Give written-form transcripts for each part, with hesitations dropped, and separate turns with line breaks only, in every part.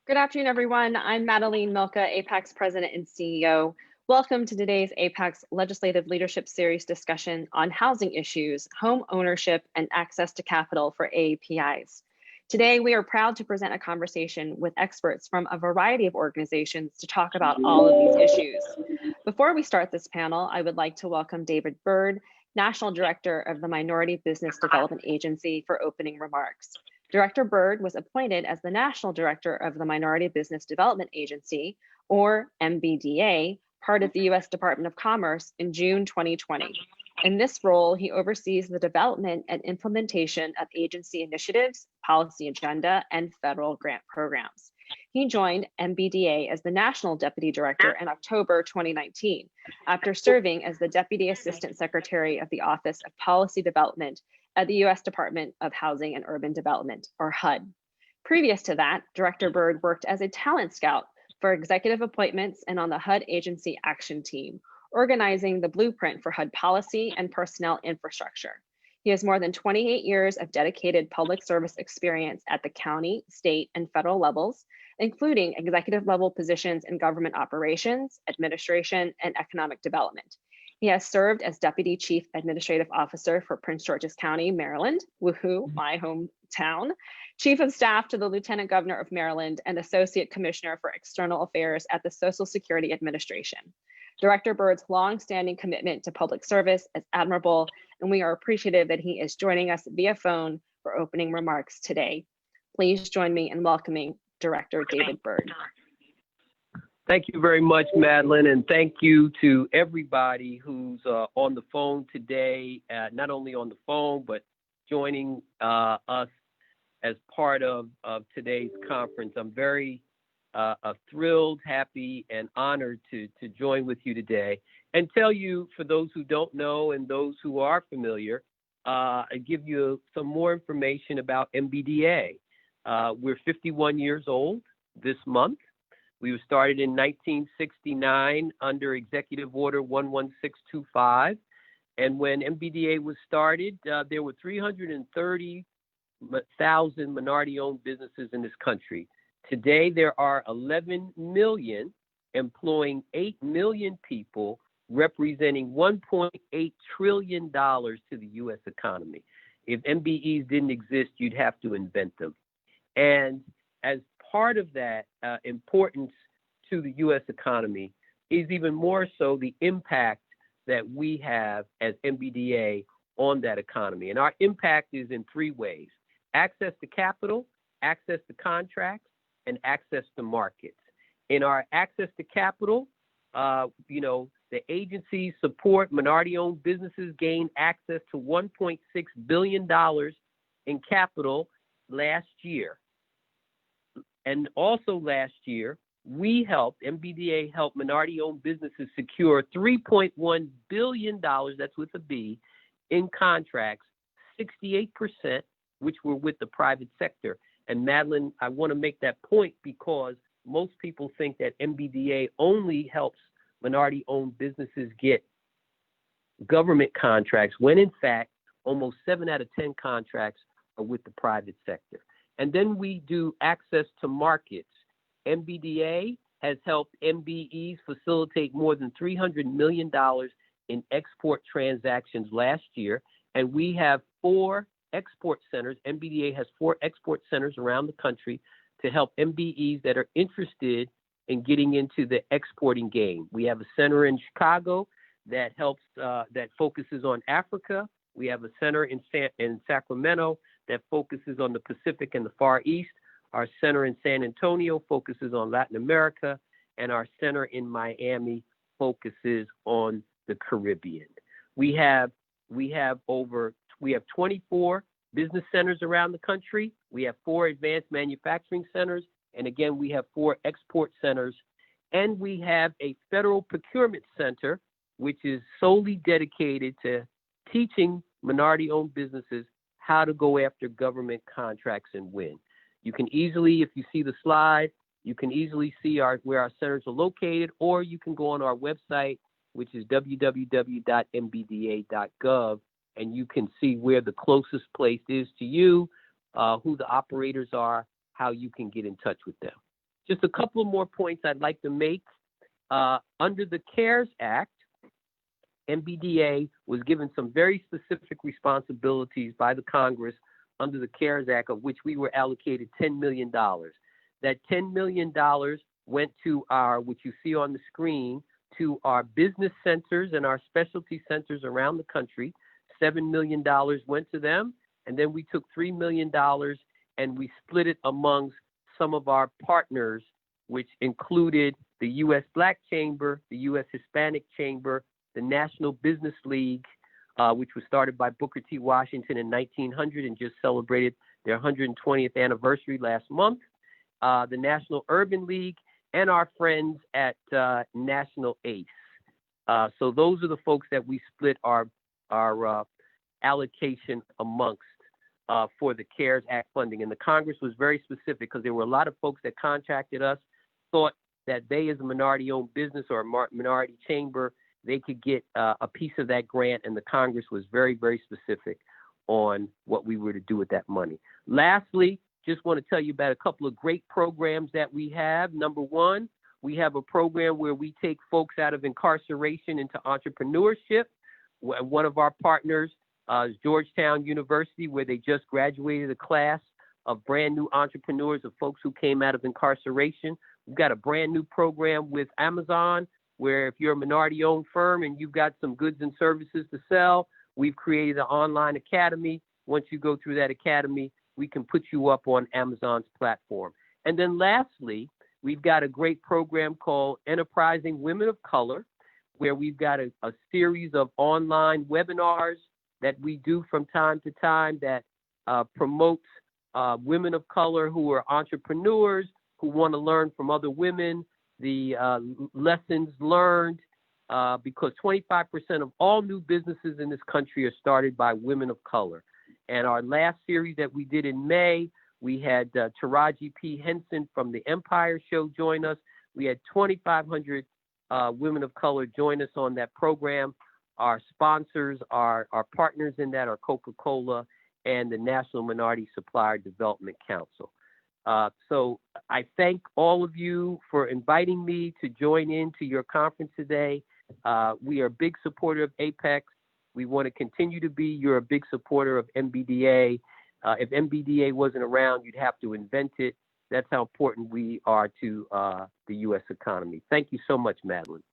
Good afternoon, everyone. I'm Madeline Milka, APAC's President and CEO. Welcome to today's APAC's Legislative Leadership Series discussion on housing issues, home ownership, and access to capital for AAPIs. Today, we are proud to present a conversation with experts from a variety of organizations to talk about all of these issues. Before we start this panel, I would like to welcome David Byrd, National Director of the Minority Business Development Agency, for opening remarks. Director Byrd was appointed as the National Director of the Minority Business Development Agency, or MBDA, part of the U.S. Department of Commerce in June 2020. In this role, he oversees the development and implementation of agency initiatives, policy agenda, and federal grant programs. He joined MBDA as the National Deputy Director in October 2019, after serving as the Deputy Assistant Secretary of the Office of Policy Development at the U.S. Department of Housing and Urban Development, or HUD. Previous to that, Director Byrd worked as a talent scout for executive appointments and on the HUD Agency Action Team, organizing the blueprint for HUD policy and personnel infrastructure. He has more than 28 years of dedicated public service experience at the county, state, and federal levels, including executive level positions in government operations, administration, and economic development. He has served as Deputy Chief Administrative Officer for Prince George's County, Maryland, woohoo, my hometown, Chief of Staff to the Lieutenant Governor of Maryland, and Associate Commissioner for External Affairs at the Social Security Administration. Director Byrd's longstanding commitment to public service is admirable, and we are appreciative that he is joining us via phone for opening remarks today. Please join me in welcoming Director David Byrd.
Thank you very much, Madeline, and thank you to everybody who's on the phone today, not only on the phone, but joining us as part of today's conference. I'm very thrilled, happy, and honored to join with you today and tell you, for those who don't know and those who are familiar, give you some more information about MBDA. We're 51 years old this month. We were started in 1969 under Executive Order 11625. And when MBDA was started, there were 330,000 minority-owned businesses in this country. Today, there are 11 million, employing 8 million people, representing $1.8 trillion to the U.S. economy. If MBEs didn't exist, you'd have to invent them. And as part of that importance to the U.S. economy is even more so the impact that we have as MBDA on that economy. And our impact is in three ways: access to capital, access to contracts, and access to markets. In our access to capital, the agencies support minority-owned businesses gain access to $1.6 billion in capital last year. And also last year, MBDA helped minority-owned businesses secure $3.1 billion, that's with a B, in contracts, 68%, which were with the private sector. And Madeline, I want to make that point because most people think that MBDA only helps minority-owned businesses get government contracts, when in fact, almost 7 out of 10 contracts are with the private sector. And then we do access to markets. MBDA has helped MBEs facilitate more than $300 million in export transactions last year. And we have 4 export centers. MBDA has 4 export centers around the country to help MBEs that are interested in getting into the exporting game. We have a center in Chicago that focuses on Africa. We have a center in Sacramento that focuses on the Pacific and the Far East. Our center in San Antonio focuses on Latin America, and our center in Miami focuses on the Caribbean. We have 24 business centers around the country. We have 4 advanced manufacturing centers, and again, we have 4 export centers, and we have a federal procurement center, which is solely dedicated to teaching minority-owned businesses how to go after government contracts and win. You can easily, if you see the slide, you can easily see where our centers are located, or you can go on our website, which is www.mbda.gov, and you can see where the closest place is to you, who the operators are, how you can get in touch with them. Just a couple of more points I'd like to make. Under the CARES Act, MBDA was given some very specific responsibilities by the Congress under the CARES Act, of which we were allocated $10 million. That $10 million went to our, which you see on the screen, to our business centers and our specialty centers around the country. $7 million went to them. And then we took $3 million and we split it amongst some of our partners, which included the U.S. Black Chamber, the U.S. Hispanic Chamber, the National Business League, which was started by Booker T. Washington in 1900 and just celebrated their 120th anniversary last month, the National Urban League, and our friends at National ACE. So those are the folks that we split our allocation amongst for the CARES Act funding. And the Congress was very specific because there were a lot of folks that contacted us, thought that they as a minority-owned business or a minority chamber, they could get a piece of that grant, and the Congress was very, very specific on what we were to do with that money. Lastly, just want to tell you about a couple of great programs that we have. Number one, we have a program where we take folks out of incarceration into entrepreneurship. One of our partners is Georgetown University, where they just graduated a class of brand new entrepreneurs, of folks who came out of incarceration. We've got a brand new program with Amazon, where if you're a minority-owned firm and you've got some goods and services to sell, we've created an online academy. Once you go through that academy, we can put you up on Amazon's platform. And then lastly, we've got a great program called Enterprising Women of Color, where we've got a series of online webinars that we do from time to time that promotes women of color who are entrepreneurs, who want to learn from other women, the lessons learned, because 25% of all new businesses in this country are started by women of color. And our last series that we did in May, we had Taraji P. Henson from the Empire Show join us. We had 2,500 women of color join us on that program. Our sponsors, our partners in that are Coca-Cola and the National Minority Supplier Development Council. So I thank all of you for inviting me to join in to your conference today. We are a big supporter of APEX. We want to continue to be. You're a big supporter of MBDA. If MBDA wasn't around, you'd have to invent it. That's how important we are to the U.S. economy. Thank you so much, Madeline.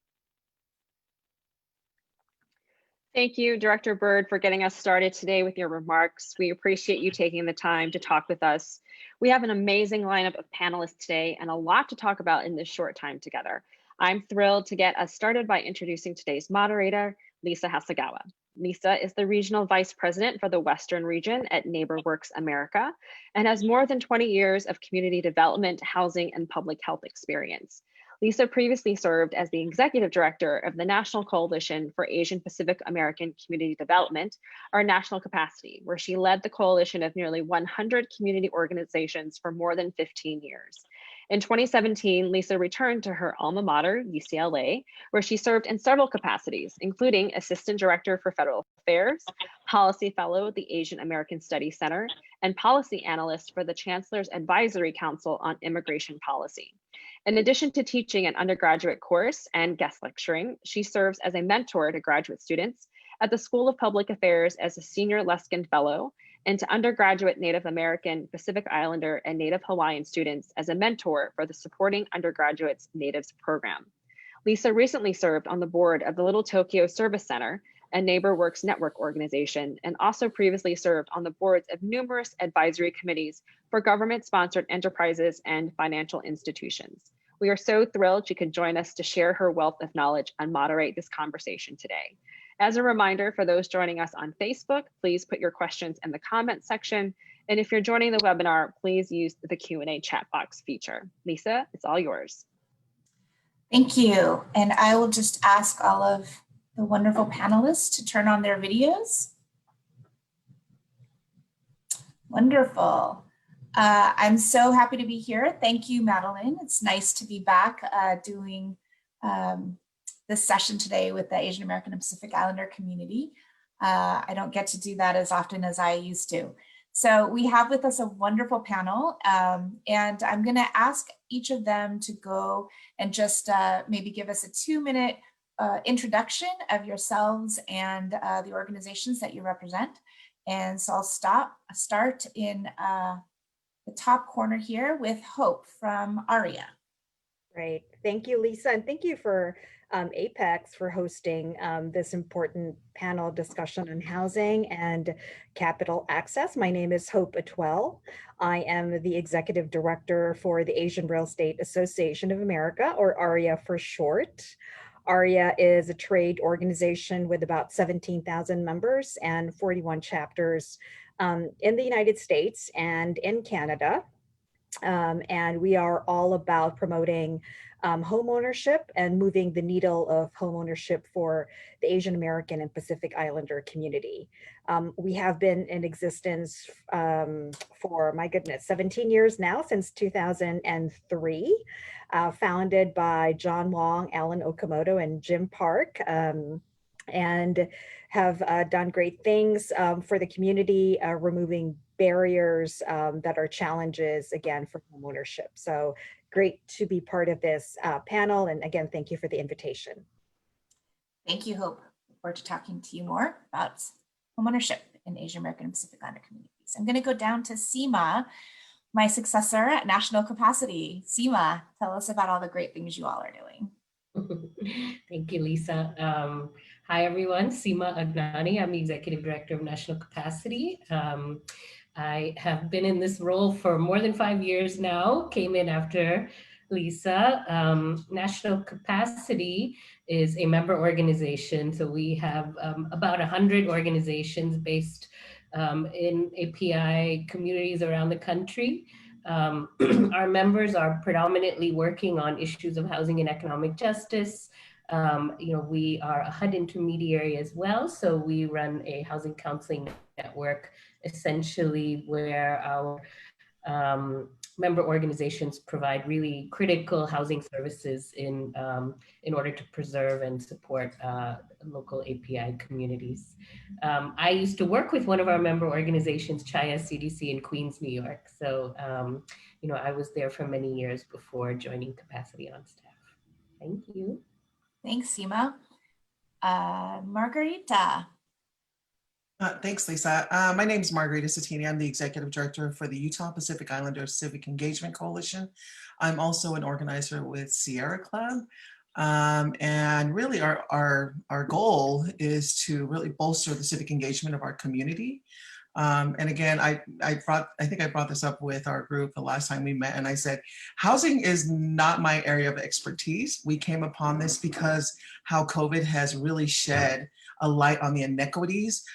Thank you, Director Byrd, for getting us started today with your remarks. We appreciate you taking the time to talk with us. We have an amazing lineup of panelists today and a lot to talk about in this short time together. I'm thrilled to get us started by introducing today's moderator, Lisa Hasegawa. Lisa is the Regional Vice President for the Western Region at NeighborWorks America and has more than 20 years of community development, housing, and public health experience. Lisa previously served as the Executive Director of the National Coalition for Asian Pacific American Community Development, or National CAPACD, where she led the coalition of nearly 100 community organizations for more than 15 years. In 2017, Lisa returned to her alma mater, UCLA, where she served in several capacities, including Assistant Director for Federal Affairs, Policy Fellow at the Asian American Studies Center, and Policy Analyst for the Chancellor's Advisory Council on Immigration Policy. In addition to teaching an undergraduate course and guest lecturing, she serves as a mentor to graduate students at the School of Public Affairs as a Senior Luskin Fellow, and to undergraduate Native American, Pacific Islander, and Native Hawaiian students as a mentor for the Supporting Undergraduates Natives program. Lisa recently served on the board of the Little Tokyo Service Center, a NeighborWorks network organization, and also previously served on the boards of numerous advisory committees for government-sponsored enterprises and financial institutions. We are so thrilled she could join us to share her wealth of knowledge and moderate this conversation today. As a reminder for those joining us on Facebook, please put your questions in the comments section. And if you're joining the webinar, please use the Q&A chat box feature. Lisa, it's all yours.
Thank you. And I will just ask all of the wonderful panelists to turn on their videos. Wonderful. I'm so happy to be here. Thank you, Madeline. It's nice to be back doing this session today with the Asian American and Pacific Islander community. I don't get to do that as often as I used to. So we have with us a wonderful panel, and I'm going to ask each of them to go and just maybe give us a 2-minute introduction of yourselves and the organizations that you represent. And so I'll start in the top corner here with Hope from AREAA.
Great. Thank you, Lisa. And thank you for APEX for hosting this important panel discussion on housing and capital access. My name is Hope Atuel. I am the Executive Director for the Asian Real Estate Association of America, or AREAA for short. AREAA is a trade organization with about 17,000 members and 41 chapters in the United States and in Canada. And we are all about promoting home ownership and moving the needle of home ownership for the Asian American and Pacific Islander community. We have been in existence for, my goodness, 17 years now, since 2003, founded by John Wong, Alan Okamoto, and Jim Park. And have done great things for the community, removing barriers that are challenges, again, for homeownership. So great to be part of this panel. And again, thank you for the invitation.
Thank you, Hope. Look forward to talking to you more about homeownership in Asian American and Pacific Islander communities. I'm going to go down to Seema, my successor at National Capacity. Seema, tell us about all the great things you all are doing.
Thank you, Lisa. Hi, everyone. Seema Agnani. I'm the Executive Director of National Capacity. I have been in this role for more than 5 years now, came in after Lisa. National Capacity is a member organization. So we have about 100 organizations based in API communities around the country. Our members are predominantly working on issues of housing and economic justice. We are a HUD intermediary as well. So we run a housing counseling network, essentially where our member organizations provide really critical housing services in order to preserve and support local API communities. I used to work with one of our member organizations, Chaya CDC in Queens, New York. So, I was there for many years before joining Capacity on staff. Thank you.
Thanks, Seema. Margarita.
Thanks, Lisa. My name is Margarita Satini. I'm the Executive Director for the Utah Pacific Islander Civic Engagement Coalition. I'm also an organizer with Sierra Club. And really our goal is to really bolster the civic engagement of our community. And again, I think I brought this up with our group the last time we met, and I said, housing is not my area of expertise. We came upon this because how COVID has really shed a light on the inequities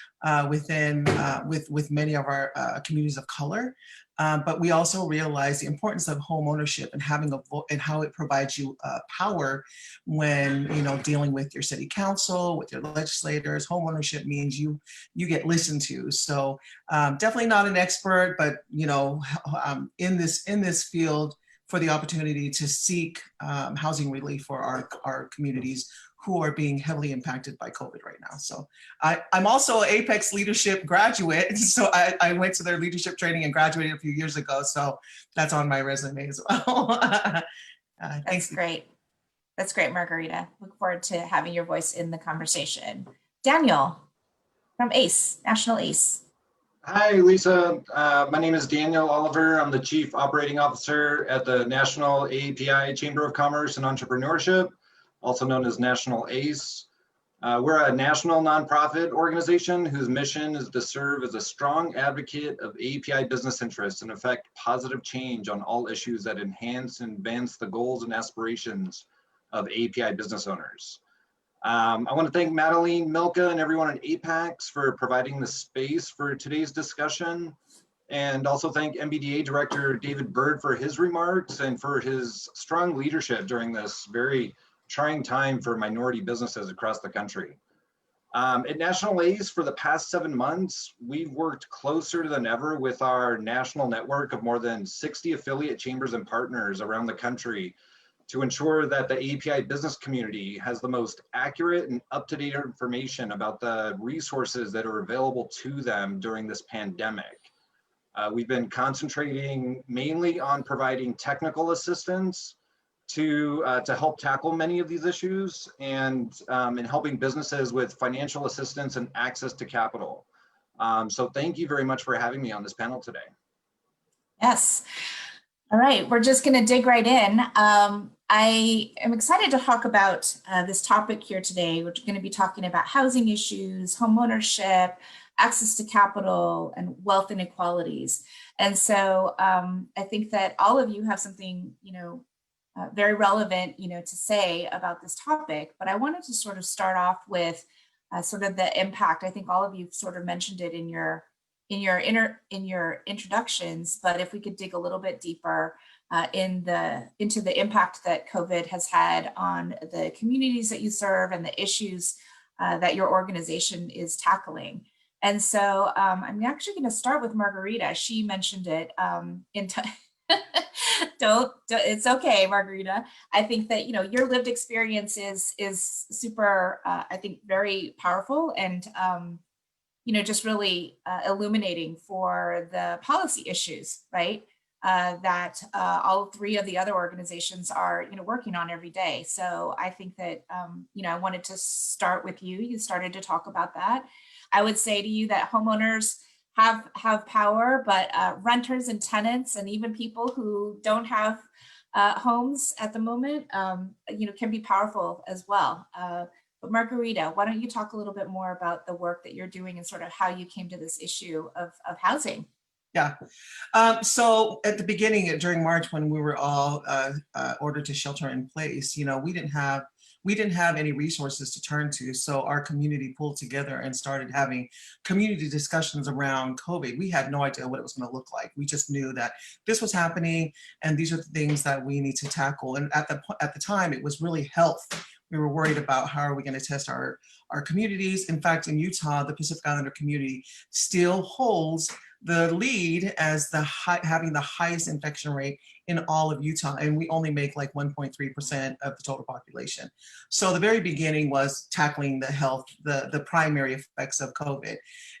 within with many of our communities of color. But we also realize the importance of home ownership and having a vote and how it provides you power when dealing with your city council, with your legislators. Home ownership means you get listened to. So definitely not an expert, but in this field for the opportunity to seek housing relief for our communities who are being heavily impacted by COVID right now. So I'm also an Apex leadership graduate. So I went to their leadership training and graduated a few years ago. So that's on my resume as well.
That's great. That's great, Margarita. Look forward to having your voice in the conversation. Daniel from ACE, National ACE.
Hi, Lisa. My name is Daniel Oliver. I'm the Chief Operating Officer at the National AAPI Chamber of Commerce and Entrepreneurship, also known as National ACE. We're a national nonprofit organization whose mission is to serve as a strong advocate of API business interests and affect positive change on all issues that enhance and advance the goals and aspirations of API business owners. I want to thank Madeline, Milka, and everyone at APEX for providing the space for today's discussion, and also thank MBDA Director David Byrd for his remarks and for his strong leadership during this very trying time for minority businesses across the country. At National ACE, for the past 7 months, we've worked closer than ever with our national network of more than 60 affiliate chambers and partners around the country to ensure that the API business community has the most accurate and up-to-date information about the resources that are available to them during this pandemic. We've been concentrating mainly on providing technical assistance to help tackle many of these issues, and in helping businesses with financial assistance and access to capital. So thank you very much for having me on this panel today.
Yes. All right, we're just going to dig right in. I am excited to talk about this topic here today. We're going to be talking about housing issues, homeownership, access to capital, and wealth inequalities. And so I think that all of you have something, very relevant, to say about this topic. But I wanted to sort of start off with sort of the impact. I think all of you sort of mentioned it in your introductions, but if we could dig a little bit deeper into the impact that COVID has had on the communities that you serve and the issues that your organization is tackling. And so I'm actually going to start with Margarita. She mentioned it it's okay, Margarita. I think that, your lived experience is super, I think, very powerful and, just really illuminating for the policy issues, right? That all three of the other organizations are, working on every day. So I think that, I wanted to start with you. You started to talk about that. I would say to you that homeowners have power, but renters and tenants and even people who don't have homes at the moment, can be powerful as well. But Margarita, why don't you talk a little bit more about the work that you're doing and sort of how you came to this issue of housing?
Yeah. So at the beginning, during March, when we were all ordered to shelter in place, we didn't have any resources to turn to. So our community pulled together and started having community discussions around COVID. We had no idea what it was going to look like. We just knew that this was happening and these are the things that we need to tackle. And at the time, it was really health. We were worried about how are we going to test our communities. In fact, in Utah, the Pacific Islander community still holds the lead as having the highest infection rate in all of Utah, and we only make like 1.3% of the total population. So the very beginning was tackling the health, the primary effects of COVID.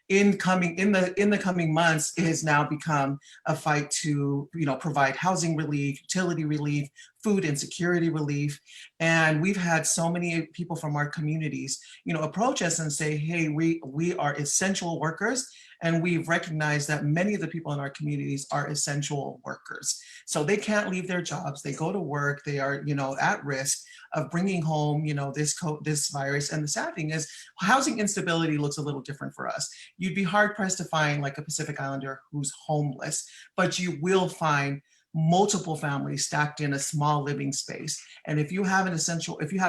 In the coming months, it has now become a fight to provide housing relief, utility relief, food insecurity relief, and we've had so many people from our communities, approach us and say, "Hey, we are essential workers." And we've recognized that many of the people in our communities are essential workers. So they can't leave their jobs. They go to work. They are, at risk of bringing home, this virus. And the sad thing is, housing instability looks a little different for us. You'd be hard pressed to find like a Pacific Islander who's homeless, but you will find multiple families stacked in a small living space. And if you have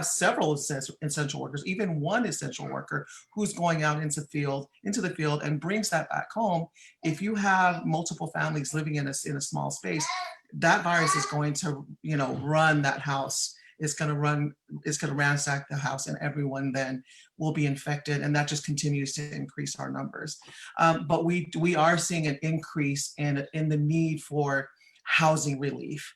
several essential workers, even one essential worker who's going out into the field and brings that back home, if you have multiple families living in a small space, that virus is going to, run that house. It's going to ransack the house, and everyone then will be infected, and that just continues to increase our numbers. But we are seeing an increase in the need for housing relief,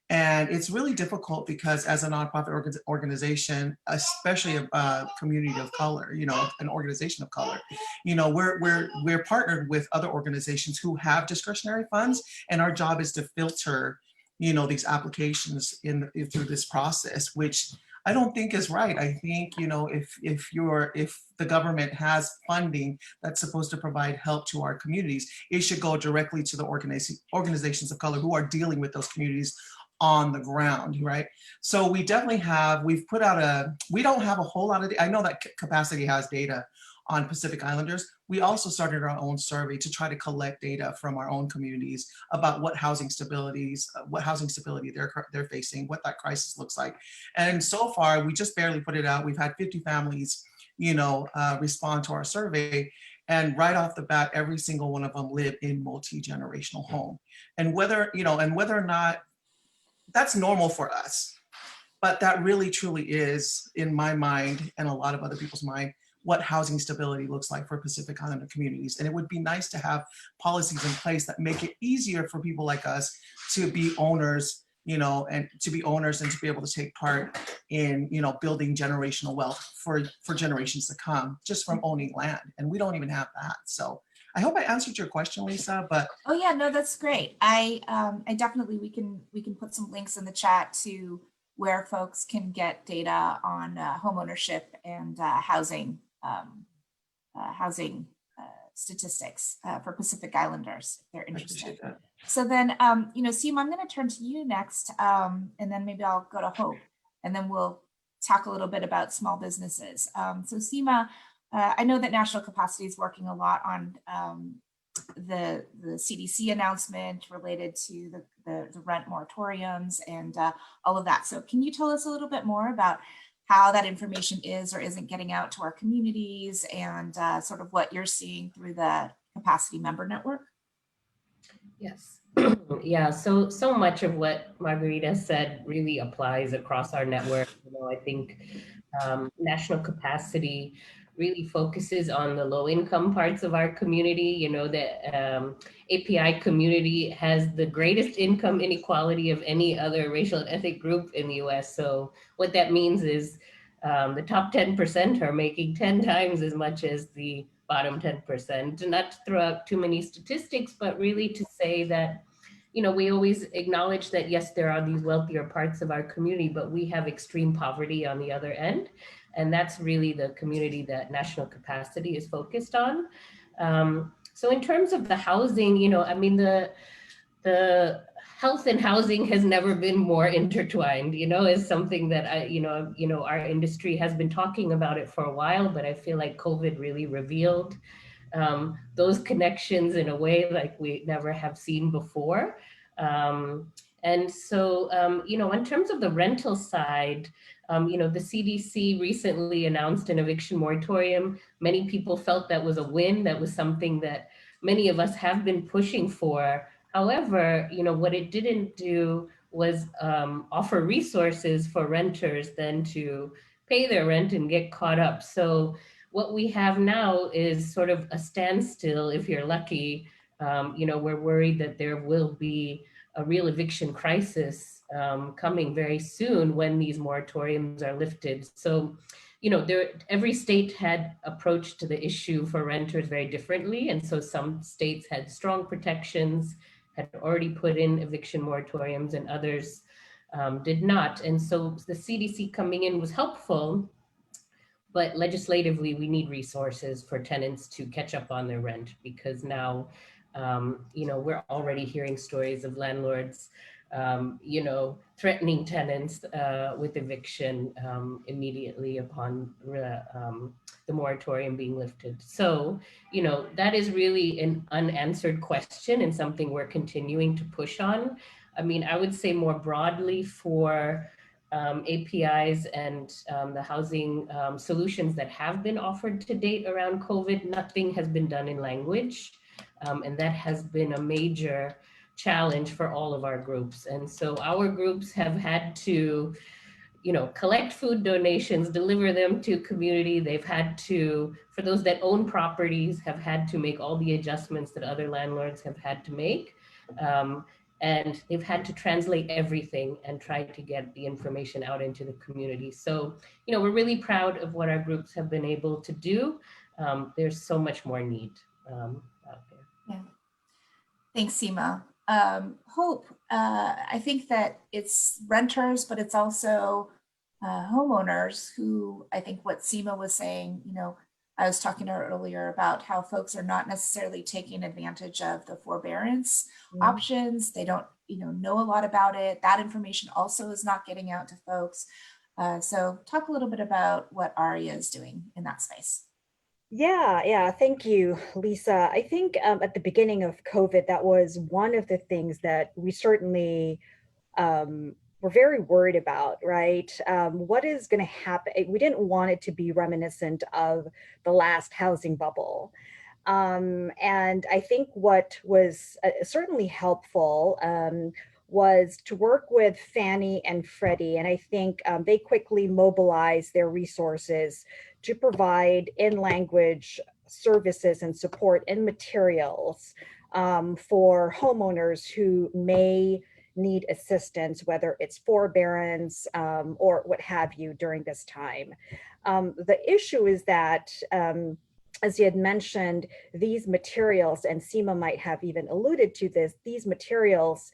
and it's really difficult because as a nonprofit organization, especially a community of color, an organization of color, we're partnered with other organizations who have discretionary funds, and our job is to filter, these applications through this process, which I don't think is right. I think, if the government has funding that's supposed to provide help to our communities, it should go directly to the organizations of color who are dealing with those communities on the ground, right? So we definitely we've put out we don't have a whole lot of, I know that CAPACD has data on Pacific Islanders. We also started our own survey to try to collect data from our own communities about what housing stability they're facing, what that crisis looks like. And so far, we just barely put it out. We've had 50 families, respond to our survey. And right off the bat, every single one of them live in multi-generational home. And whether or not that's normal for us, but that really truly is, in my mind and a lot of other people's mind, what housing stability looks like for Pacific Islander communities. And it would be nice to have policies in place that make it easier for people like us to be owners, and to be able to take part in, building generational wealth for generations to come just from owning land. And we don't even have that. So I hope I answered your question, Lisa, but
Oh yeah, no, that's great. I definitely, we can put some links in the chat to where folks can get data on home ownership and housing statistics for Pacific Islanders if they're
I
interested.
appreciate that.
So then, Seema, I'm going to turn to you next, and then maybe I'll go to Hope, and then we'll talk a little bit about small businesses. So Seema, I know that National Capacity is working a lot on the CDC announcement related to the rent moratoriums and all of that. So can you tell us a little bit more about how that information is or isn't getting out to our communities and sort of what you're seeing through the Capacity member network?
Yes. Yeah, so much of what Margarita said really applies across our network. I think National Capacity really focuses on the low income parts of our community. The API community has the greatest income inequality of any other racial and ethnic group in the US. So what that means is the top 10% are making 10 times as much as the bottom 10%. Not to throw out too many statistics, but really to say that, we always acknowledge that, yes, there are these wealthier parts of our community, but we have extreme poverty on the other end. And that's really the community that National Capacity is focused on. So in terms of the housing, the health and housing has never been more intertwined, is something that our industry has been talking about it for a while, but I feel like COVID really revealed those connections in a way like we never have seen before. And so, in terms of the rental side, the CDC recently announced an eviction moratorium. Many people felt that was a win. That was something that many of us have been pushing for. However, what it didn't do was offer resources for renters then to pay their rent and get caught up. So what we have now is sort of a standstill, if you're lucky. We're worried that there will be a real eviction crisis coming very soon when these moratoriums are lifted. So, every state had approached the issue for renters very differently. And so some states had strong protections, had already put in eviction moratoriums, and others did not. And so the CDC coming in was helpful, but legislatively, we need resources for tenants to catch up on their rent, because now, we're already hearing stories of landlords, threatening tenants with eviction immediately upon the moratorium being lifted. So, that is really an unanswered question and something we're continuing to push on. I would say more broadly for APIs and the housing solutions that have been offered to date around COVID, nothing has been done in language. And that has been a major challenge for all of our groups. And so our groups have had to, collect food donations, deliver them to community. They've had to, for those that own properties, have had to make all the adjustments that other landlords have had to make. And they've had to translate everything and try to get the information out into the community. So, we're really proud of what our groups have been able to do. There's so much more need out there.
Yeah. Thanks, Seema. Hope, I think that it's renters, but it's also homeowners who, I think what Seema was saying, I was talking to her earlier about how folks are not necessarily taking advantage of the forbearance options. They don't, know a lot about it. That information also is not getting out to folks. So talk a little bit about what AREAA is doing in that space.
Yeah. Thank you, Lisa. I think at the beginning of COVID, that was one of the things that we certainly were very worried about, right? What is going to happen? We didn't want it to be reminiscent of the last housing bubble. And I think what was certainly helpful was to work with Fannie and Freddie. And I think they quickly mobilized their resources to provide in-language services and support and materials for homeowners who may need assistance, whether it's forbearance or what have you during this time. The issue is that as you had mentioned, these materials, and Seema might have even alluded to this, these materials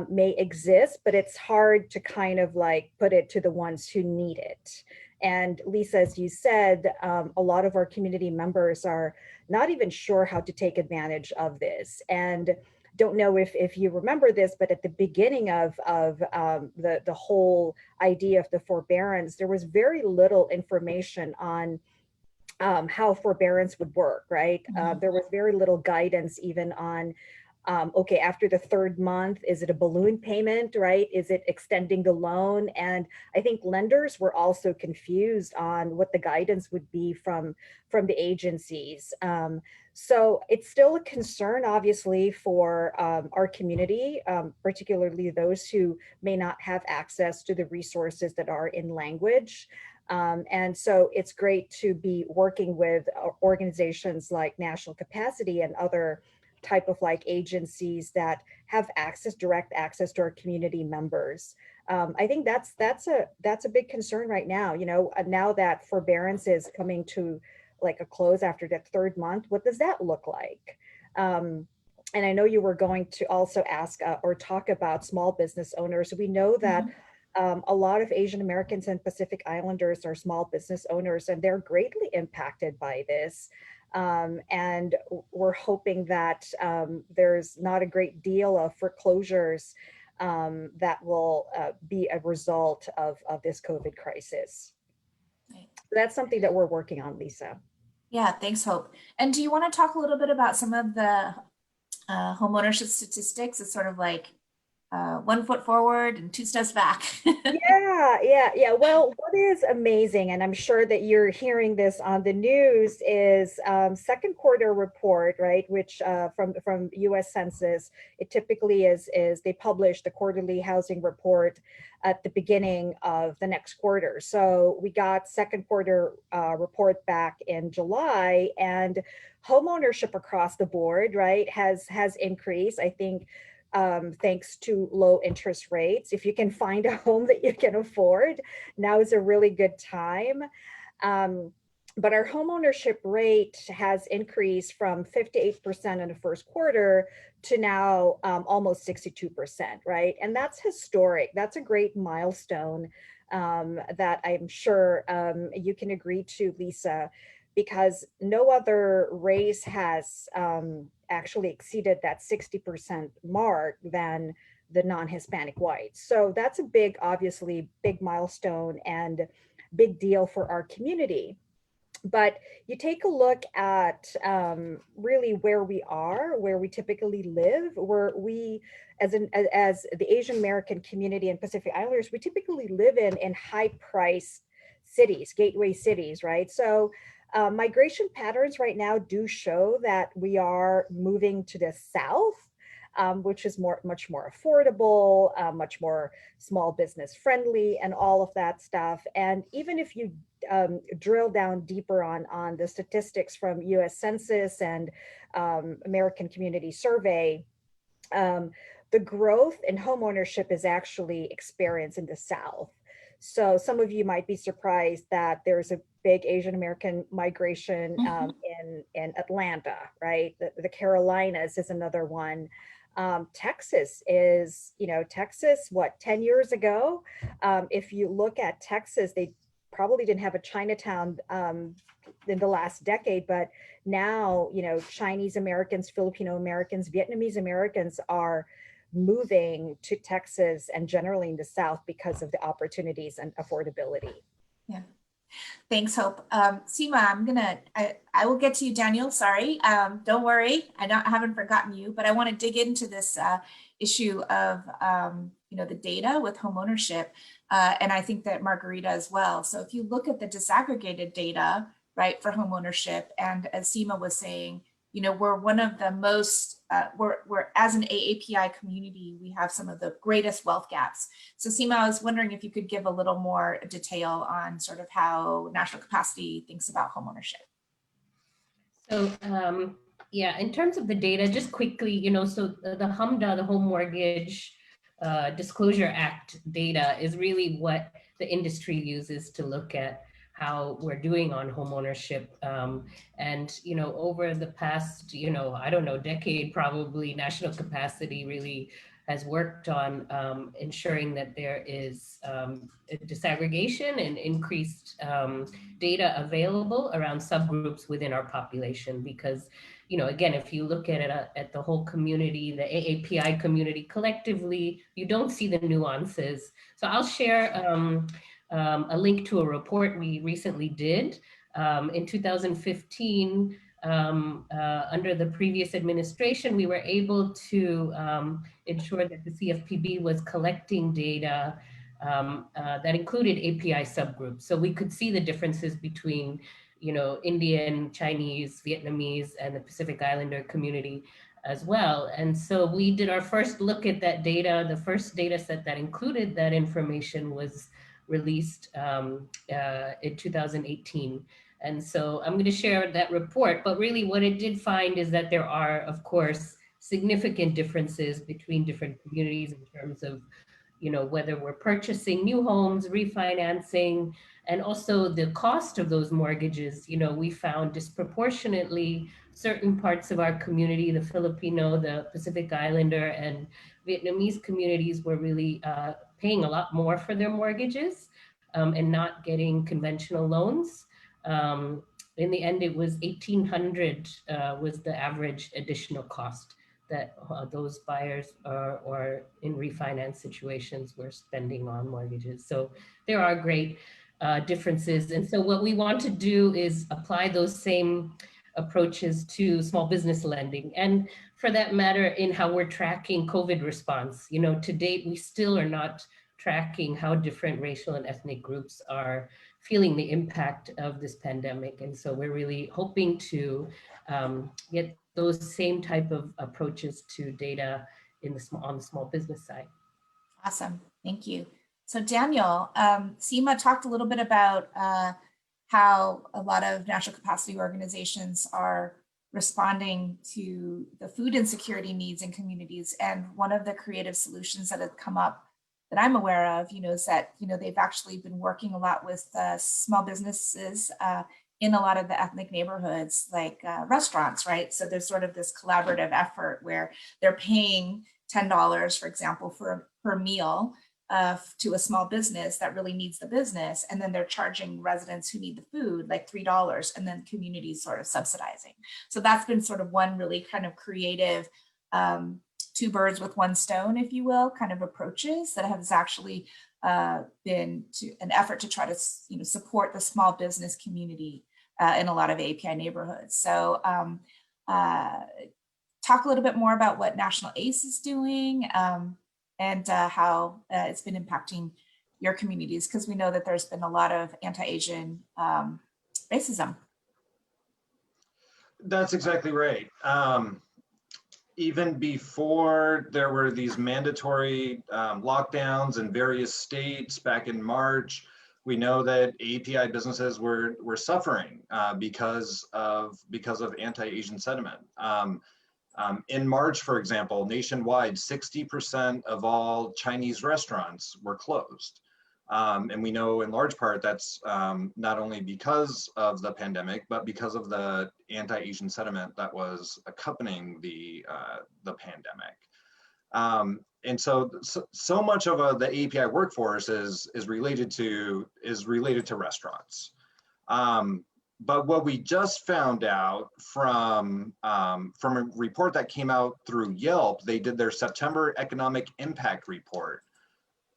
may exist, but it's hard to kind of like put it to the ones who need it. And Lisa, as you said, a lot of our community members are not even sure how to take advantage of this. And don't know if you remember this, but at the beginning of the whole idea of the forbearance, there was very little information on how forbearance would work, right? There was very little guidance even on, okay, after the third month, is it a balloon payment, right? Is it extending the loan? And I think lenders were also confused on what the guidance would be from the agencies. So it's still a concern, obviously, for our community, particularly those who may not have access to the resources that are in language. And so it's great to be working with organizations like National Capacity and other type of like agencies that have access, direct access to our community members. I think that's a big concern right now. You know, now that forbearance is coming to like a close after that third month, what does that look like? And I know you were going to also ask or talk about small business owners. We know that a lot of Asian Americans and Pacific Islanders are small business owners, and they're greatly impacted by this. And we're hoping that there's not a great deal of foreclosures that will be a result of this COVID crisis.
Right.
So that's something that we're working on, Lisa.
Yeah, thanks, Hope. And do you want to talk a little bit about some of the homeownership statistics? It's sort of like 1 foot forward and 2 steps back.
Yeah. Well, what is amazing, and I'm sure that you're hearing this on the news, is second quarter report, right? Which from U.S. Census, it typically is they publish the quarterly housing report at the beginning of the next quarter. So we got second quarter report back in July, and homeownership across the board, right, has increased. I think. Thanks to low interest rates. If you can find a home that you can afford, now is a really good time. But our homeownership rate has increased from 58% in the first quarter to now almost 62%, right? And that's historic. That's a great milestone that I'm sure you can agree to, Lisa, because no other race has actually exceeded that 60% mark than the non-Hispanic whites. So that's a big, obviously big milestone and big deal for our community. But you take a look at really where we are, where we typically live, where we, as the Asian American community and Pacific Islanders, we typically live in high-priced cities, gateway cities, right? So migration patterns right now do show that we are moving to the south, which is much more affordable, much more small business friendly, and all of that stuff. And even if you drill down deeper on the statistics from U.S. Census and American Community Survey, the growth in homeownership is actually experienced in the south. So some of you might be surprised that there's a big Asian American migration in Atlanta, right? The Carolinas is another one. Texas is, Texas, what, 10 years ago? If you look at Texas, they probably didn't have a Chinatown in the last decade, but now, Chinese Americans, Filipino Americans, Vietnamese Americans are moving to Texas and generally in the South because of the opportunities and affordability.
Yeah. Thanks, Hope. Seema, I will get to you, Daniel. Sorry. Don't worry. I haven't forgotten you, but I want to dig into this issue of, the data with homeownership. And I think that Margarita as well. So if you look at the disaggregated data, right, for homeownership, and as Seema was saying, we're one of the most, we're as an AAPI community, we have some of the greatest wealth gaps. So Seema, I was wondering if you could give a little more detail on sort of how National Capacity thinks about homeownership.
So yeah, in terms of the data, just quickly, so the HMDA, the Home Mortgage Disclosure Act data is really what the industry uses to look at how we're doing on homeownership. And, you know, over the past, you know, I don't know, decade, probably national capacity really has worked on ensuring that there is disaggregation and increased data available around subgroups within our population. Because, you know, again, if you look at it at the whole community, the AAPI community collectively, you don't see the nuances. So I'll share a link to a report we recently did in 2015. Under the previous administration, we were able to ensure that the CFPB was collecting data that included API subgroups. So we could see the differences between, you know, Indian, Chinese, Vietnamese, and the Pacific Islander community as well. And so we did our first look at that data. The first data set that included that information was released in 2018. And so I'm going to share that report, but really what it did find is that there are, of course, significant differences between different communities in terms of, you know, whether we're purchasing new homes, refinancing, and also the cost of those mortgages. You know, we found disproportionately certain parts of our community, the Filipino, the Pacific Islander, and Vietnamese communities were really paying a lot more for their mortgages and not getting conventional loans. In the end, it was $1,800 was the average additional cost that those buyers or in refinance situations were spending on mortgages. So there are great differences. And so what we want to do is apply those same approaches to small business lending. And for that matter, in how we're tracking COVID response. You know, to date, we still are not tracking how different racial and ethnic groups are feeling the impact of this pandemic. And so we're really hoping to get those same type of approaches to data in on the small business side.
Awesome, thank you. So Daniel, Seema talked a little bit about how a lot of national capacity organizations are responding to the food insecurity needs in communities. And one of the creative solutions that have come up that I'm aware of, you know, is that, you know, they've actually been working a lot with small businesses in a lot of the ethnic neighborhoods, like restaurants, right? So there's sort of this collaborative effort where they're paying $10, for example, per meal to a small business that really needs the business. And then they're charging residents who need the food like $3, and then communities sort of subsidizing. So that's been sort of one really kind of creative two birds with one stone, if you will, kind of approaches that has actually been an effort to try to, you know, support the small business community in a lot of API neighborhoods. So talk a little bit more about what National ACE is doing and how it's been impacting your communities, because we know that there's been a lot of anti-Asian racism.
That's exactly right. Even before there were these mandatory lockdowns in various states back in March, we know that API businesses were suffering because of anti-Asian sentiment. In March, for example, nationwide, 60% of all Chinese restaurants were closed. And we know in large part that's not only because of the pandemic, but because of the anti-Asian sentiment that was accompanying the pandemic. And so much of the API workforce is related to restaurants. But what we just found out from a report that came out through Yelp, they did their September Economic Impact Report.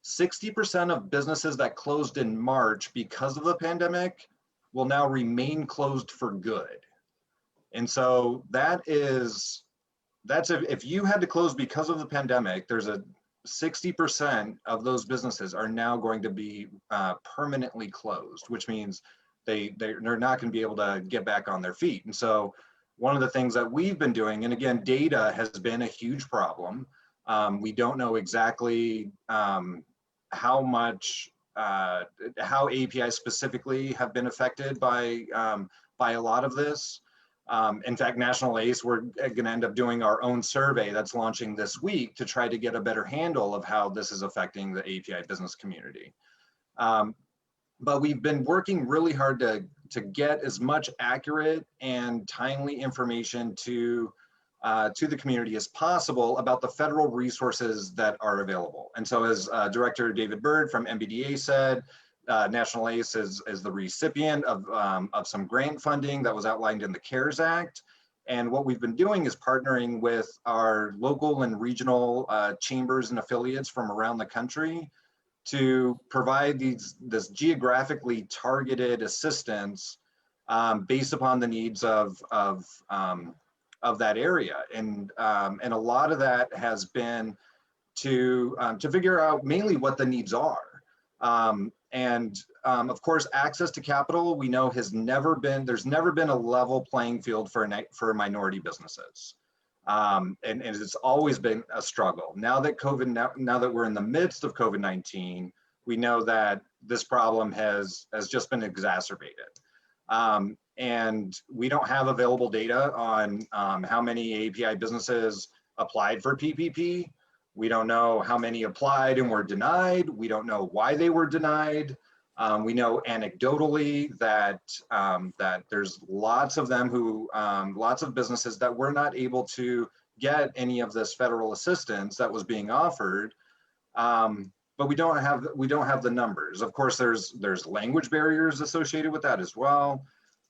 60% of businesses that closed in March because of the pandemic will now remain closed for good. And so that's if you had to close because of the pandemic, there's a 60% of those businesses are now going to be permanently closed, which means they're not going to be able to get back on their feet. And so one of the things that we've been doing, and again, data has been a huge problem. We don't know exactly how APIs specifically have been affected by a lot of this. In fact, National ACE, we're going to end up doing our own survey that's launching this week to try to get a better handle of how this is affecting the API business community. but we've been working really hard to get as much accurate and timely information to the community as possible about the federal resources that are available. And so as Director David Byrd from MBDA said, National ACE is the recipient of some grant funding that was outlined in the CARES Act. And what we've been doing is partnering with our local and regional chambers and affiliates from around the country to provide this geographically targeted assistance based upon the needs of that area. And a lot of that has been to figure out mainly what the needs are. Of course, access to capital, we know there's never been a level playing field for minority businesses. And it's always been a struggle. Now that we're in the midst of COVID-19, we know that this problem has just been exacerbated. And we don't have available data on how many AAPI businesses applied for PPP. We don't know how many applied and were denied. We don't know why they were denied. We know anecdotally that there's lots of them lots of businesses that were not able to get any of this federal assistance that was being offered, but we don't have the numbers. Of course, there's language barriers associated with that as well.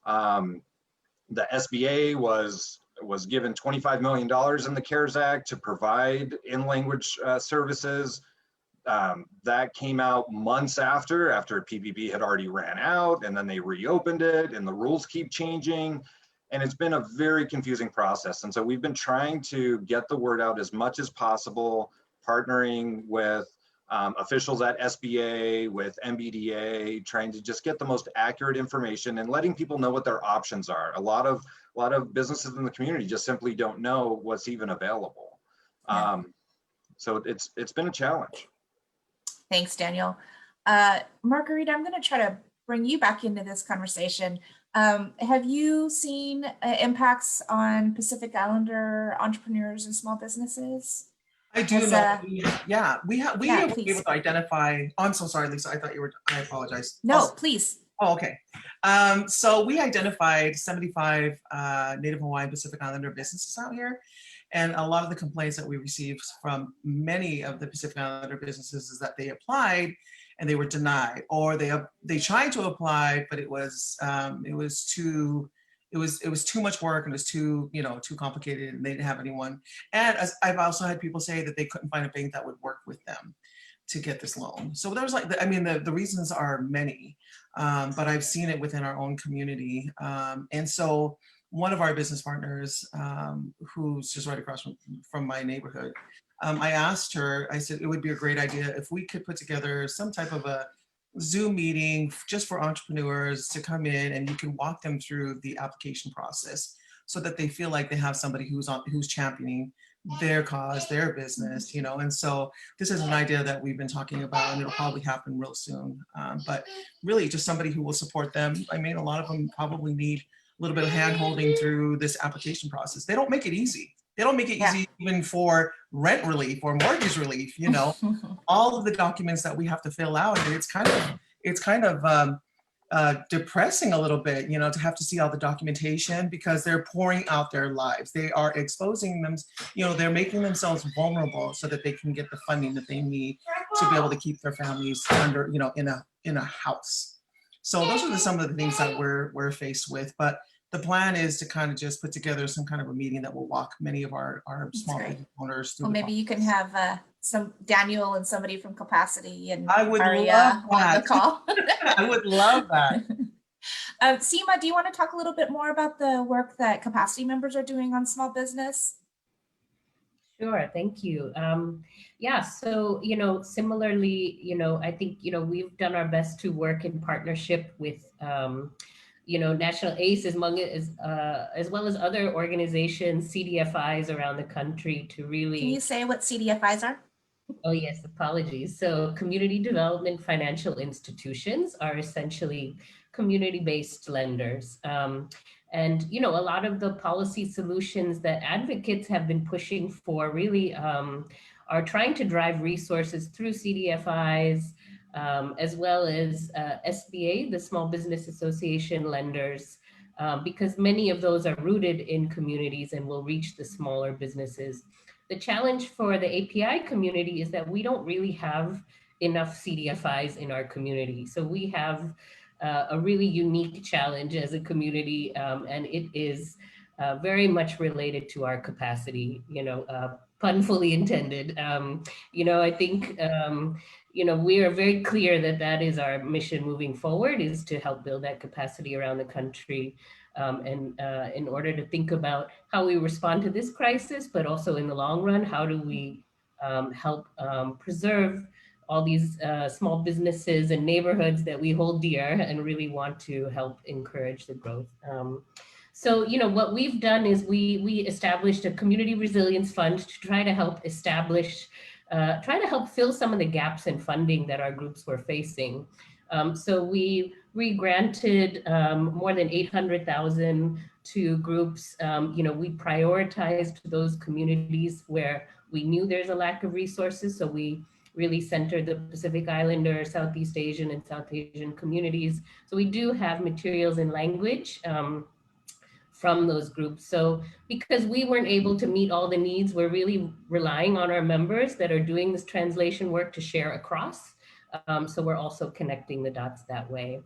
The SBA was given $25 million in the CARES Act to provide in-language services. That came out months after PPP had already ran out, and then they reopened it, and the rules keep changing. And it's been a very confusing process. And so we've been trying to get the word out as much as possible, partnering with officials at SBA, with MBDA, trying to just get the most accurate information and letting people know what their options are. A lot of businesses in the community just simply don't know what's even available. Yeah. So it's been a challenge.
Thanks, Daniel. Margarita, I'm going to try to bring you back into this conversation. Have you seen impacts on Pacific Islander entrepreneurs and small businesses?
I do know. We
yeah,
were able to identify. Oh, I'm so sorry, Lisa. I thought you were. I apologize.
No, please.
Oh, okay. So we identified 75 Native Hawaiian Pacific Islander businesses out here. And a lot of the complaints that we received from many of the Pacific Islander businesses is that they applied and they were denied, or they tried to apply, but it was too much work, and it was too complicated, and they didn't have anyone. And I've also had people say that they couldn't find a bank that would work with them to get this loan. So there was the reasons are many, but I've seen it within our own community. And so one of our business partners, who's just right across from my neighborhood, I asked her, I said, it would be a great idea if we could put together some type of a Zoom meeting just for entrepreneurs to come in, and you can walk them through the application process so that they feel like they have somebody who's championing their cause, their business, and so this is an idea that we've been talking about, and it'll probably happen real soon. But really just somebody who will support them. I mean, a lot of them probably need a little bit of hand holding through this application process. They don't make it easy. They don't make it easy even for rent relief or mortgage relief, all of the documents that we have to fill out. And it's kind of depressing a little bit, to have to see all the documentation, because they're pouring out their lives. They are exposing them, they're making themselves vulnerable so that they can get the funding that they need to be able to keep their families under, in a house. So those are some of the things that we're faced with. But the plan is to kind of just put together some kind of a meeting that will walk many of our small business owners through.
Well, maybe you can have some Daniel and somebody from CAPACD and
I would
AREAA
love that.
on the call.
I would love that.
Seema, do you want to talk a little bit more about the work that CAPACD members are doing on small business?
Sure, thank you. So, similarly, I think, we've done our best to work in partnership with, National ACE as well as other organizations, CDFIs around the country to really—
Can you say what CDFIs are?
Oh, yes, apologies. So Community Development Financial Institutions are essentially community-based lenders. And, a lot of the policy solutions that advocates have been pushing for really are trying to drive resources through CDFIs as well as SBA, the Small Business Association lenders, because many of those are rooted in communities and will reach the smaller businesses. The challenge for the API community is that we don't really have enough CDFIs in our community. So we have a really unique challenge as a community, and it is very much related to our capacity, pun fully intended. I think, we are very clear that that is our mission moving forward, is to help build that capacity around the country. And in order to think about how we respond to this crisis, but also in the long run, how do we help preserve all these small businesses and neighborhoods that we hold dear and really want to help encourage the growth. So, what we've done is we established a community resilience fund to try to help fill some of the gaps in funding that our groups were facing. So we granted more than 800,000 to groups. We prioritized those communities where we knew there's a lack of resources. So we really centered the Pacific Islander, Southeast Asian, and South Asian communities. So we do have materials in language from those groups. So because we weren't able to meet all the needs, we're really relying on our members that are doing this translation work to share across. So we're also connecting the dots that way.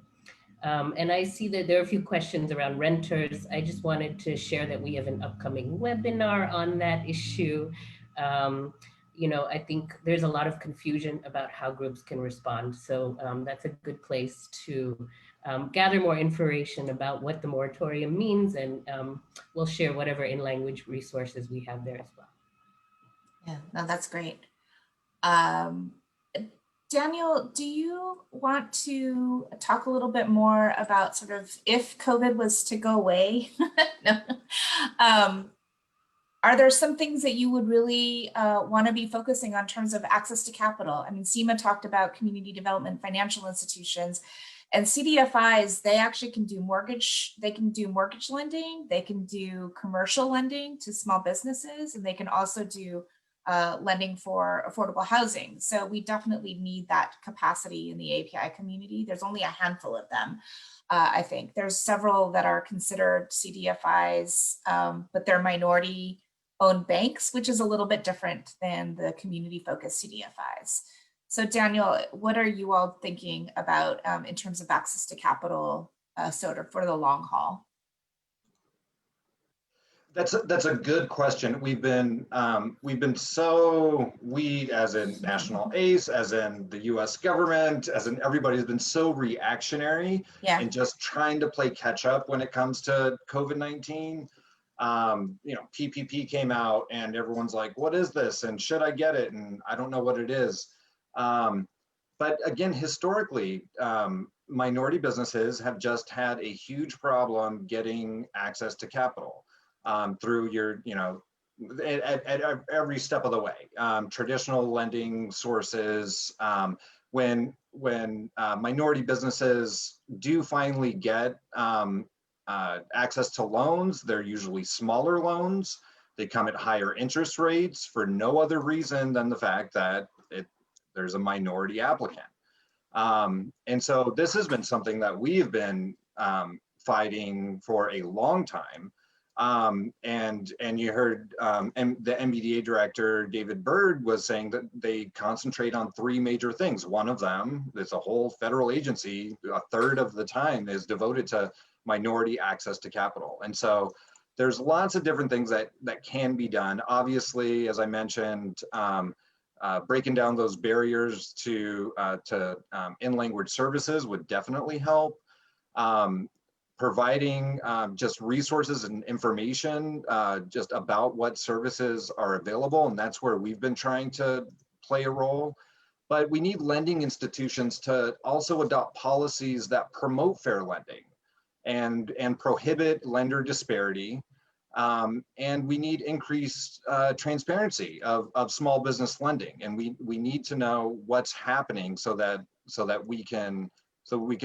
And I see that there are a few questions around renters. I just wanted to share that we have an upcoming webinar on that issue. I think there's a lot of confusion about how groups can respond. So that's a good place to gather more information about what the moratorium means, and we'll share whatever in language resources we have there as well.
Yeah, no, that's great. Daniel, do you want to talk a little bit more about sort of if COVID was to go away? No. Are there some things that you would really want to be focusing on in terms of access to capital? I mean, Seema talked about community development financial institutions, and CDFIs, they actually can do mortgage lending, they can do commercial lending to small businesses, and they can also do lending for affordable housing. So we definitely need that capacity in the API community. There's only a handful of them. I think there's several that are considered CDFIs, but they're minority-owned banks, which is a little bit different than the community-focused CDFIs. So Daniel, what are you all thinking about in terms of access to capital sort of for the long haul?
That's a good question. We as in National ACE, as in the US government, as in everybody's been so reactionary and just trying to play catch up when it comes to COVID-19. PPP came out and everyone's like, what is this? And should I get it? And I don't know what it is. But again, historically, minority businesses have just had a huge problem getting access to capital. Through your, at every step of the way, traditional lending sources. When minority businesses do finally get access to loans, they're usually smaller loans. They come at higher interest rates for no other reason than the fact that there's a minority applicant. And so this has been something that we've been fighting for a long time. And you heard the MBDA director, David Byrd, was saying that they concentrate on three major things. One of them, there's a whole federal agency, a third of the time is devoted to minority access to capital. And so there's lots of different things that can be done. Obviously, as I mentioned, breaking down those barriers to in-language services would definitely help. Providing just resources and information just about what services are available, and that's where we've been trying to play a role. But we need lending institutions to also adopt policies that promote fair lending and prohibit lender disparity. And we need increased transparency of small business lending, and we need to know what's happening so that we can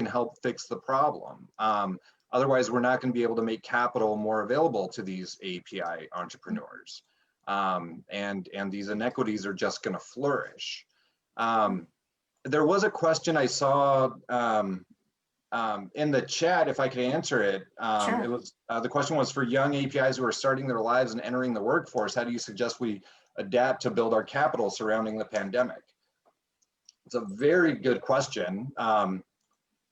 help fix the problem. Otherwise, we're not going to be able to make capital more available to these API entrepreneurs, and these inequities are just going to flourish. there was a question I saw in the chat, if I could answer it.
Sure.
It was the question was for young APIs who are starting their lives and entering the workforce, how do you suggest we adapt to build our capital surrounding the pandemic? It's a very good question.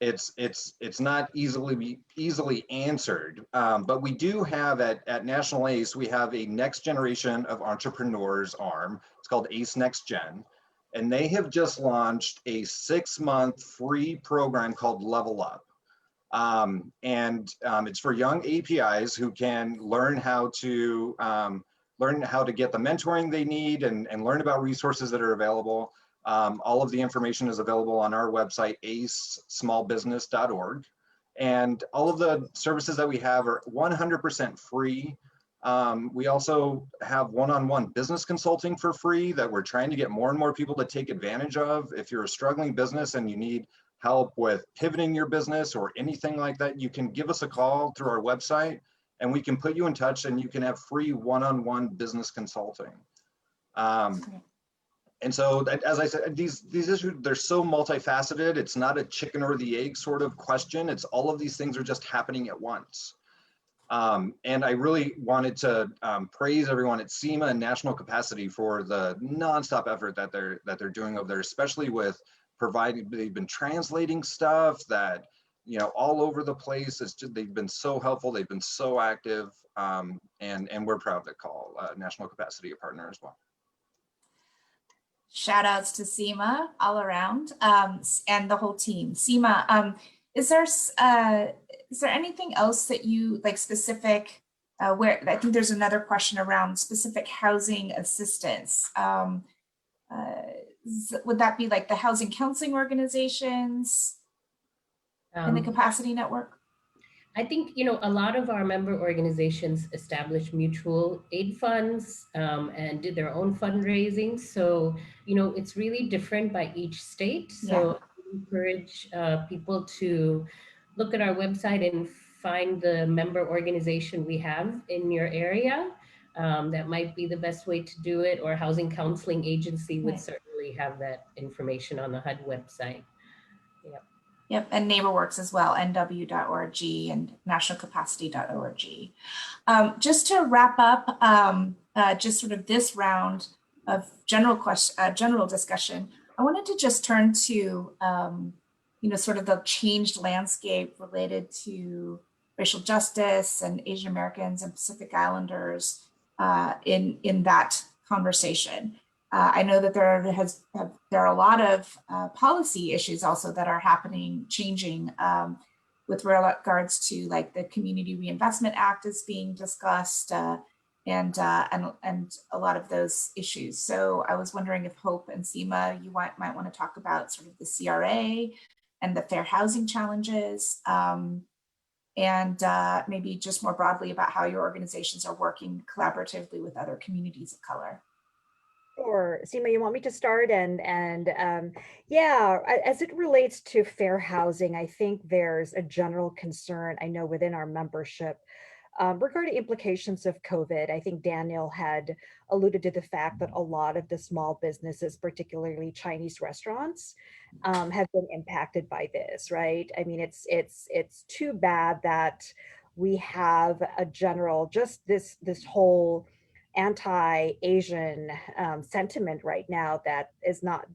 It's not easily answered, but we do have at National ACE, we have a next generation of entrepreneurs arm. It's called ACE Next Gen, and they have just launched a 6-month free program called Level Up. It's for young APIs who can learn how to get the mentoring they need and learn about resources that are available. All of the information is available on our website, acesmallbusiness.org. And all of the services that we have are 100% free. We also have one-on-one business consulting for free that we're trying to get more and more people to take advantage of. If you're a struggling business and you need help with pivoting your business or anything like that, you can give us a call through our website and we can put you in touch and you can have free one-on-one business consulting. And so, as I said, these issues, they're so multifaceted. It's not a chicken or the egg sort of question. It's all of these things are just happening at once. And I really wanted to praise everyone at Seema and National Capacity for the nonstop effort that they're doing over there, especially with providing. They've been translating stuff that, you know, all over the place. It's just, they've been so helpful. They've been so active, and we're proud to call National Capacity a partner as well.
Shout outs to Seema all around, and the whole team. Seema, is there anything else that you like specific, where I think there's another question around specific housing assistance. Would that be like the housing counseling organizations in the capacity network?
I think, you know, a lot of our member organizations established mutual aid funds and did their own fundraising. So, you know, it's really different by each state. So I encourage people to look at our website and find the member organization we have in your area. That might be the best way to do it, or housing counseling agency would certainly have that information on the HUD website. Yep.
Yep, and NeighborWorks as well, nw.org and nationalcapacity.org. Just to wrap up, just sort of this round of general discussion, I wanted to just turn to, you know, sort of the changed landscape related to racial justice and Asian Americans and Pacific Islanders in that conversation. I know that there are a lot of policy issues also that are happening, changing with regards to like the Community Reinvestment Act is being discussed and a lot of those issues. So I was wondering if Hope and Seema, you might want to talk about sort of the CRA and the fair housing challenges, and maybe just more broadly about how your organizations are working collaboratively with other communities of color.
Sure. Seema, you want me to start? Yeah, as it relates to fair housing, I think there's a general concern, I know, within our membership regarding implications of COVID. I think Daniel had alluded to the fact that a lot of the small businesses, particularly Chinese restaurants, have been impacted by this, right? I mean, it's too bad that we have a general, just this whole anti-Asian sentiment right now that is not,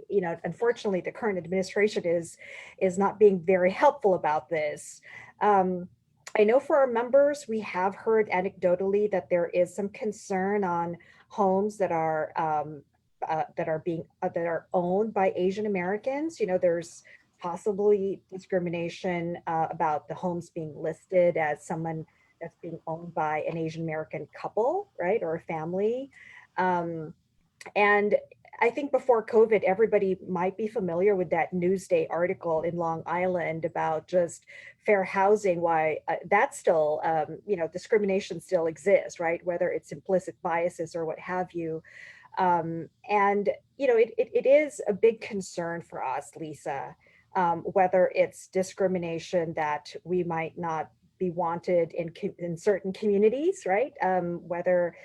you know, unfortunately the current administration is not being very helpful about this. I know for our members, we have heard anecdotally that there is some concern on homes that are owned by Asian Americans. You know, there's possibly discrimination about the homes being listed as someone that's being owned by an Asian American couple, right, or a family. And I think before COVID, everybody might be familiar with that Newsday article in Long Island about just fair housing, why that's still, you know, discrimination still exists, right, whether it's implicit biases or what have you. And, you know, it is a big concern for us, Lisa, whether it's discrimination that we might not be wanted in certain communities, right? Whether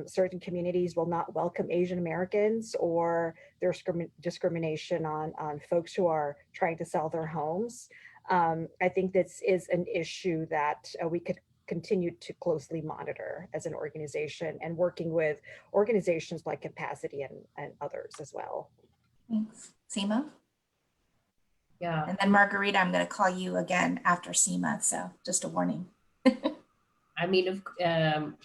certain communities will not welcome Asian Americans, or there's discrimination on folks who are trying to sell their homes. I think this is an issue that we could continue to closely monitor as an organization, and working with organizations like CAPACD and others as well.
Thanks. Seema?
Yeah.
And then Margarita, I'm going to call you again after Seema, so just a warning.
I mean,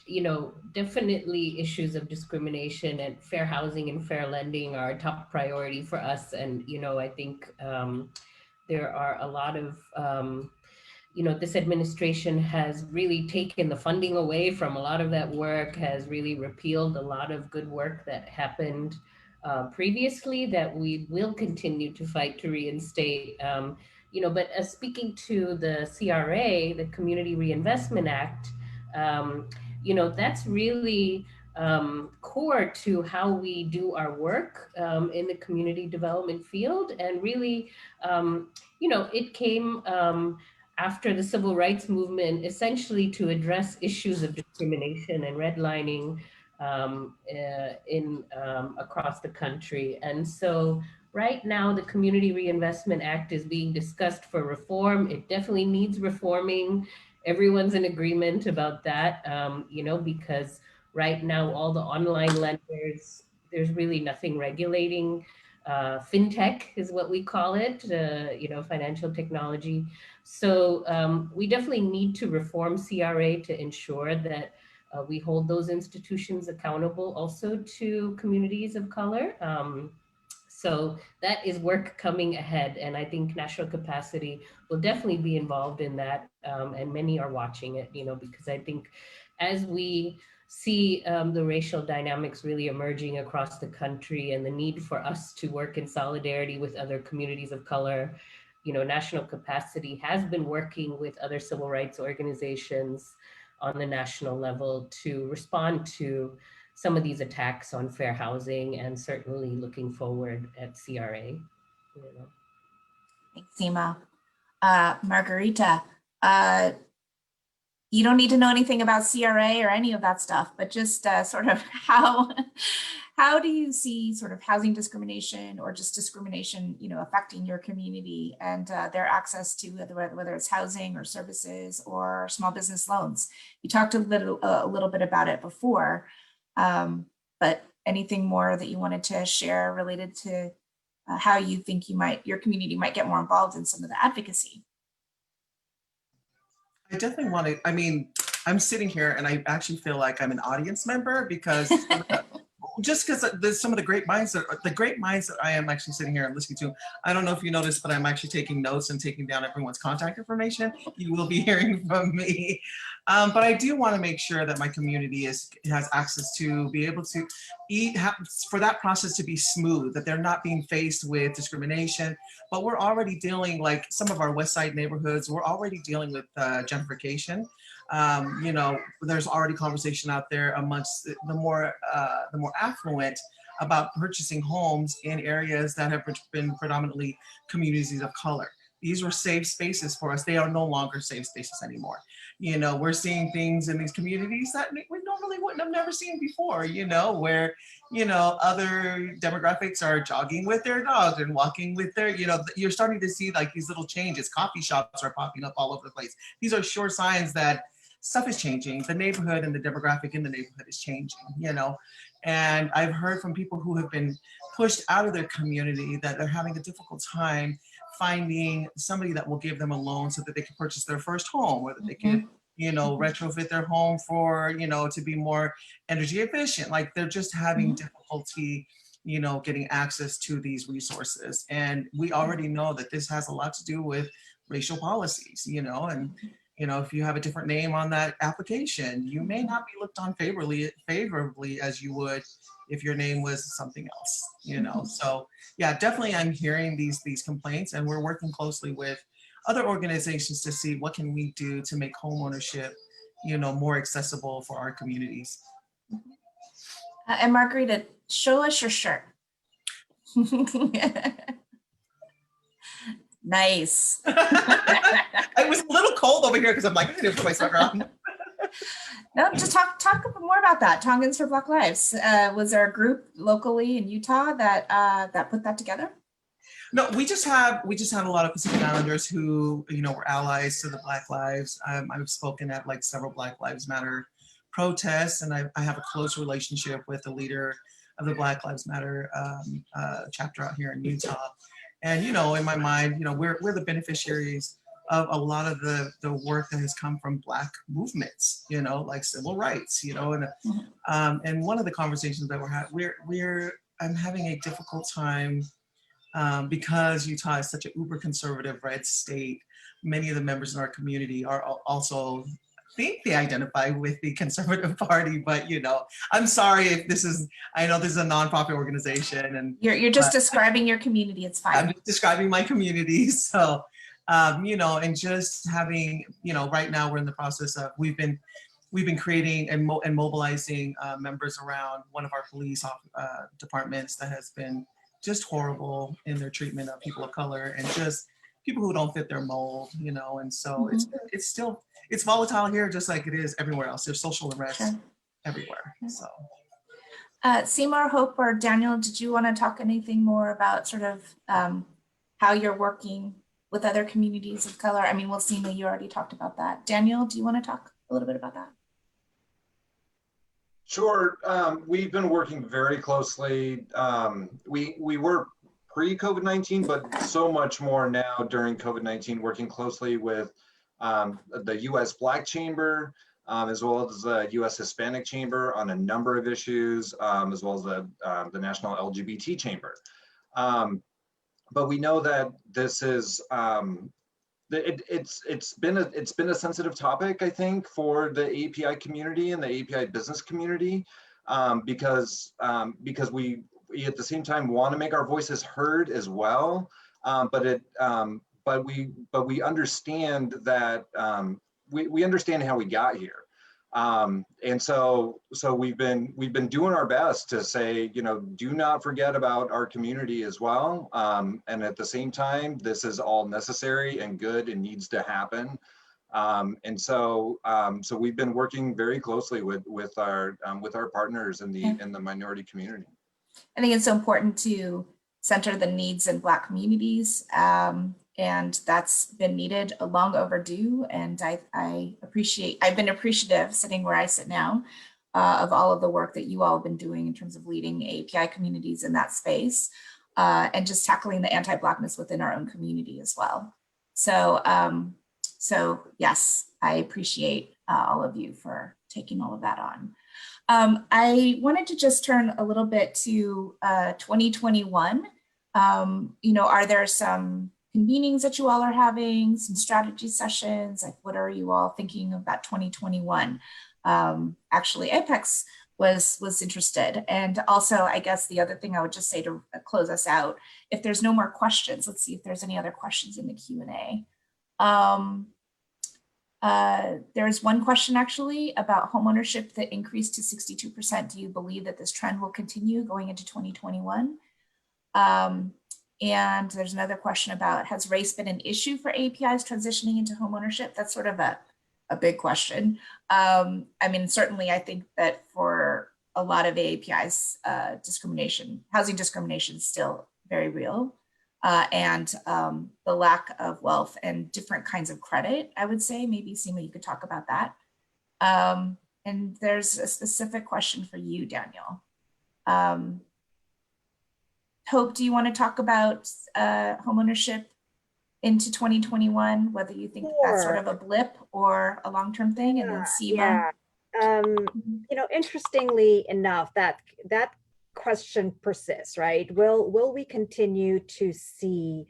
you know, definitely issues of discrimination and fair housing and fair lending are a top priority for us. And, you know, I think there are a lot of, you know, this administration has really taken the funding away from a lot of that work, has really repealed a lot of good work that happened previously that we will continue to fight to reinstate. You know, but speaking to the CRA, the Community Reinvestment Act, you know, that's really core to how we do our work in the community development field. And really, you know, it came after the civil rights movement, essentially to address issues of discrimination and redlining across the country. And so right now, the Community Reinvestment Act is being discussed for reform. It definitely needs reforming. Everyone's in agreement about that, you know, because right now, all the online lenders, there's really nothing regulating. FinTech is what we call it, you know, financial technology. So we definitely need to reform CRA to ensure that we hold those institutions accountable also to communities of color. So that is work coming ahead. And I think National Capacity will definitely be involved in that. And many are watching it, you know, because I think as we see the racial dynamics really emerging across the country and the need for us to work in solidarity with other communities of color, you know, National Capacity has been working with other civil rights organizations on the national level to respond to some of these attacks on fair housing, and certainly looking forward at CRA. You know.
Thanks, Seema. Margarita, you don't need to know anything about CRA or any of that stuff, but just sort of how do you see sort of housing discrimination or just discrimination, you know, affecting your community and their access to whether it's housing or services or small business loans? You talked a little bit about it before, but anything more that you wanted to share related to how you think your community might get more involved in some of the advocacy?
I definitely want to, I mean, I'm sitting here and I actually feel like I'm an audience member because just because there's some of the great minds that I am actually sitting here and listening to. I don't know if you noticed, but I'm actually taking notes and taking down everyone's contact information. You will be hearing from me. But I do want to make sure that my community has access to be able to for that process to be smooth, that they're not being faced with discrimination. But we're already dealing, like some of our West Side neighborhoods, we're already dealing with gentrification. You know, there's already conversation out there amongst the more affluent about purchasing homes in areas that have been predominantly communities of color. These were safe spaces for us. They are no longer safe spaces anymore. You know, we're seeing things in these communities that we normally wouldn't have never seen before, you know, where, you know, other demographics are jogging with their dogs and walking with their, you know, you're starting to see like these little changes. Coffee shops are popping up all over the place. These are sure signs that stuff is changing. The neighborhood and the demographic in the neighborhood is changing, you know. And I've heard from people who have been pushed out of their community that they're having a difficult time finding somebody that will give them a loan so that they can purchase their first home, or that they can, you know, retrofit their home for, you know, to be more energy efficient. Like they're just having difficulty, you know, getting access to these resources. And we already know that this has a lot to do with racial policies, you know, and you know, if you have a different name on that application, you may not be looked on favorably as you would if your name was something else, you know. So yeah, definitely I'm hearing these complaints, and we're working closely with other organizations to see what can we do to make homeownership, you know, more accessible for our communities.
And Margarita, show us your shirt. Nice.
It was a little cold over here because I'm like, I didn't put my sweater on.
No, just talk more about that. Tongans for Black Lives. Was there a group locally in Utah that that put that together?
No, we just have a lot of Pacific Islanders who, you know, were allies to the Black Lives. I've spoken at like several Black Lives Matter protests, and I have a close relationship with the leader of the Black Lives Matter chapter out here in Utah. And, you know, in my mind, you know, we're the beneficiaries of a lot of the work that has come from Black movements, you know, like civil rights, you know, and one of the conversations that we're having, I'm having a difficult time because Utah is such an uber conservative red state. Many of the members in our community are also think they identify with the Conservative Party, but you know, I'm sorry if this is, I know this is a nonprofit organization and
you're just describing your community, it's fine.
I'm describing my community. So, you know, and just having, you know, right now we're in the process of, we've been creating and mobilizing members around one of our police departments that has been just horrible in their treatment of people of color and just people who don't fit their mold, you know, and so it's volatile here, just like it is everywhere else. There's social unrest everywhere. So,
Seema, Hope, or Daniel, did you want to talk anything more about sort of how you're working with other communities of color? I mean, well, Seema, you already talked about that. Daniel, do you want to talk a little bit about that?
Sure. We've been working very closely. We were pre-COVID-19, but so much more now during COVID-19, working closely with the U.S. Black Chamber, as well as the U.S. Hispanic Chamber on a number of issues, as well as the National LGBT Chamber. But we know that this is it's been a sensitive topic, I think, for the AAPI community and the AAPI business community, because we at the same time want to make our voices heard as well, but we understand that we understand how we got here, and so we've been doing our best to say, you know, do not forget about our community as well, and at the same time, this is all necessary and good and needs to happen, and so we've been working very closely with our partners in the minority community.
I think it's so important to center the needs in Black communities, and that's been needed, long overdue. And I've been appreciative sitting where I sit now of all of the work that you all have been doing in terms of leading AAPI communities in that space, and just tackling the anti-Blackness within our own community as well. So, so yes, I appreciate all of you for taking all of that on. I wanted to just turn a little bit to 2021. You know, are there some convenings that you all are having, some strategy sessions? Like, what are you all thinking about 2021? Actually, Apex was interested. And also, I guess the other thing I would just say to close us out, if there's no more questions, let's see if there's any other questions in the Q&A. There's one question actually about homeownership that increased to 62%. Do you believe that this trend will continue going into 2021? And there's another question about, has race been an issue for APIs transitioning into homeownership? That's sort of a big question. I mean, certainly I think that for a lot of APIs, housing discrimination is still very real. And the lack of wealth and different kinds of credit, I would say. Maybe Seema, you could talk about that. And there's a specific question for you, Daniel. Hope, do you want to talk about homeownership into 2021, whether you think that's sort of a blip or a long-term thing? And then Seema.
You know, interestingly enough, that question persists, right? Will we continue to see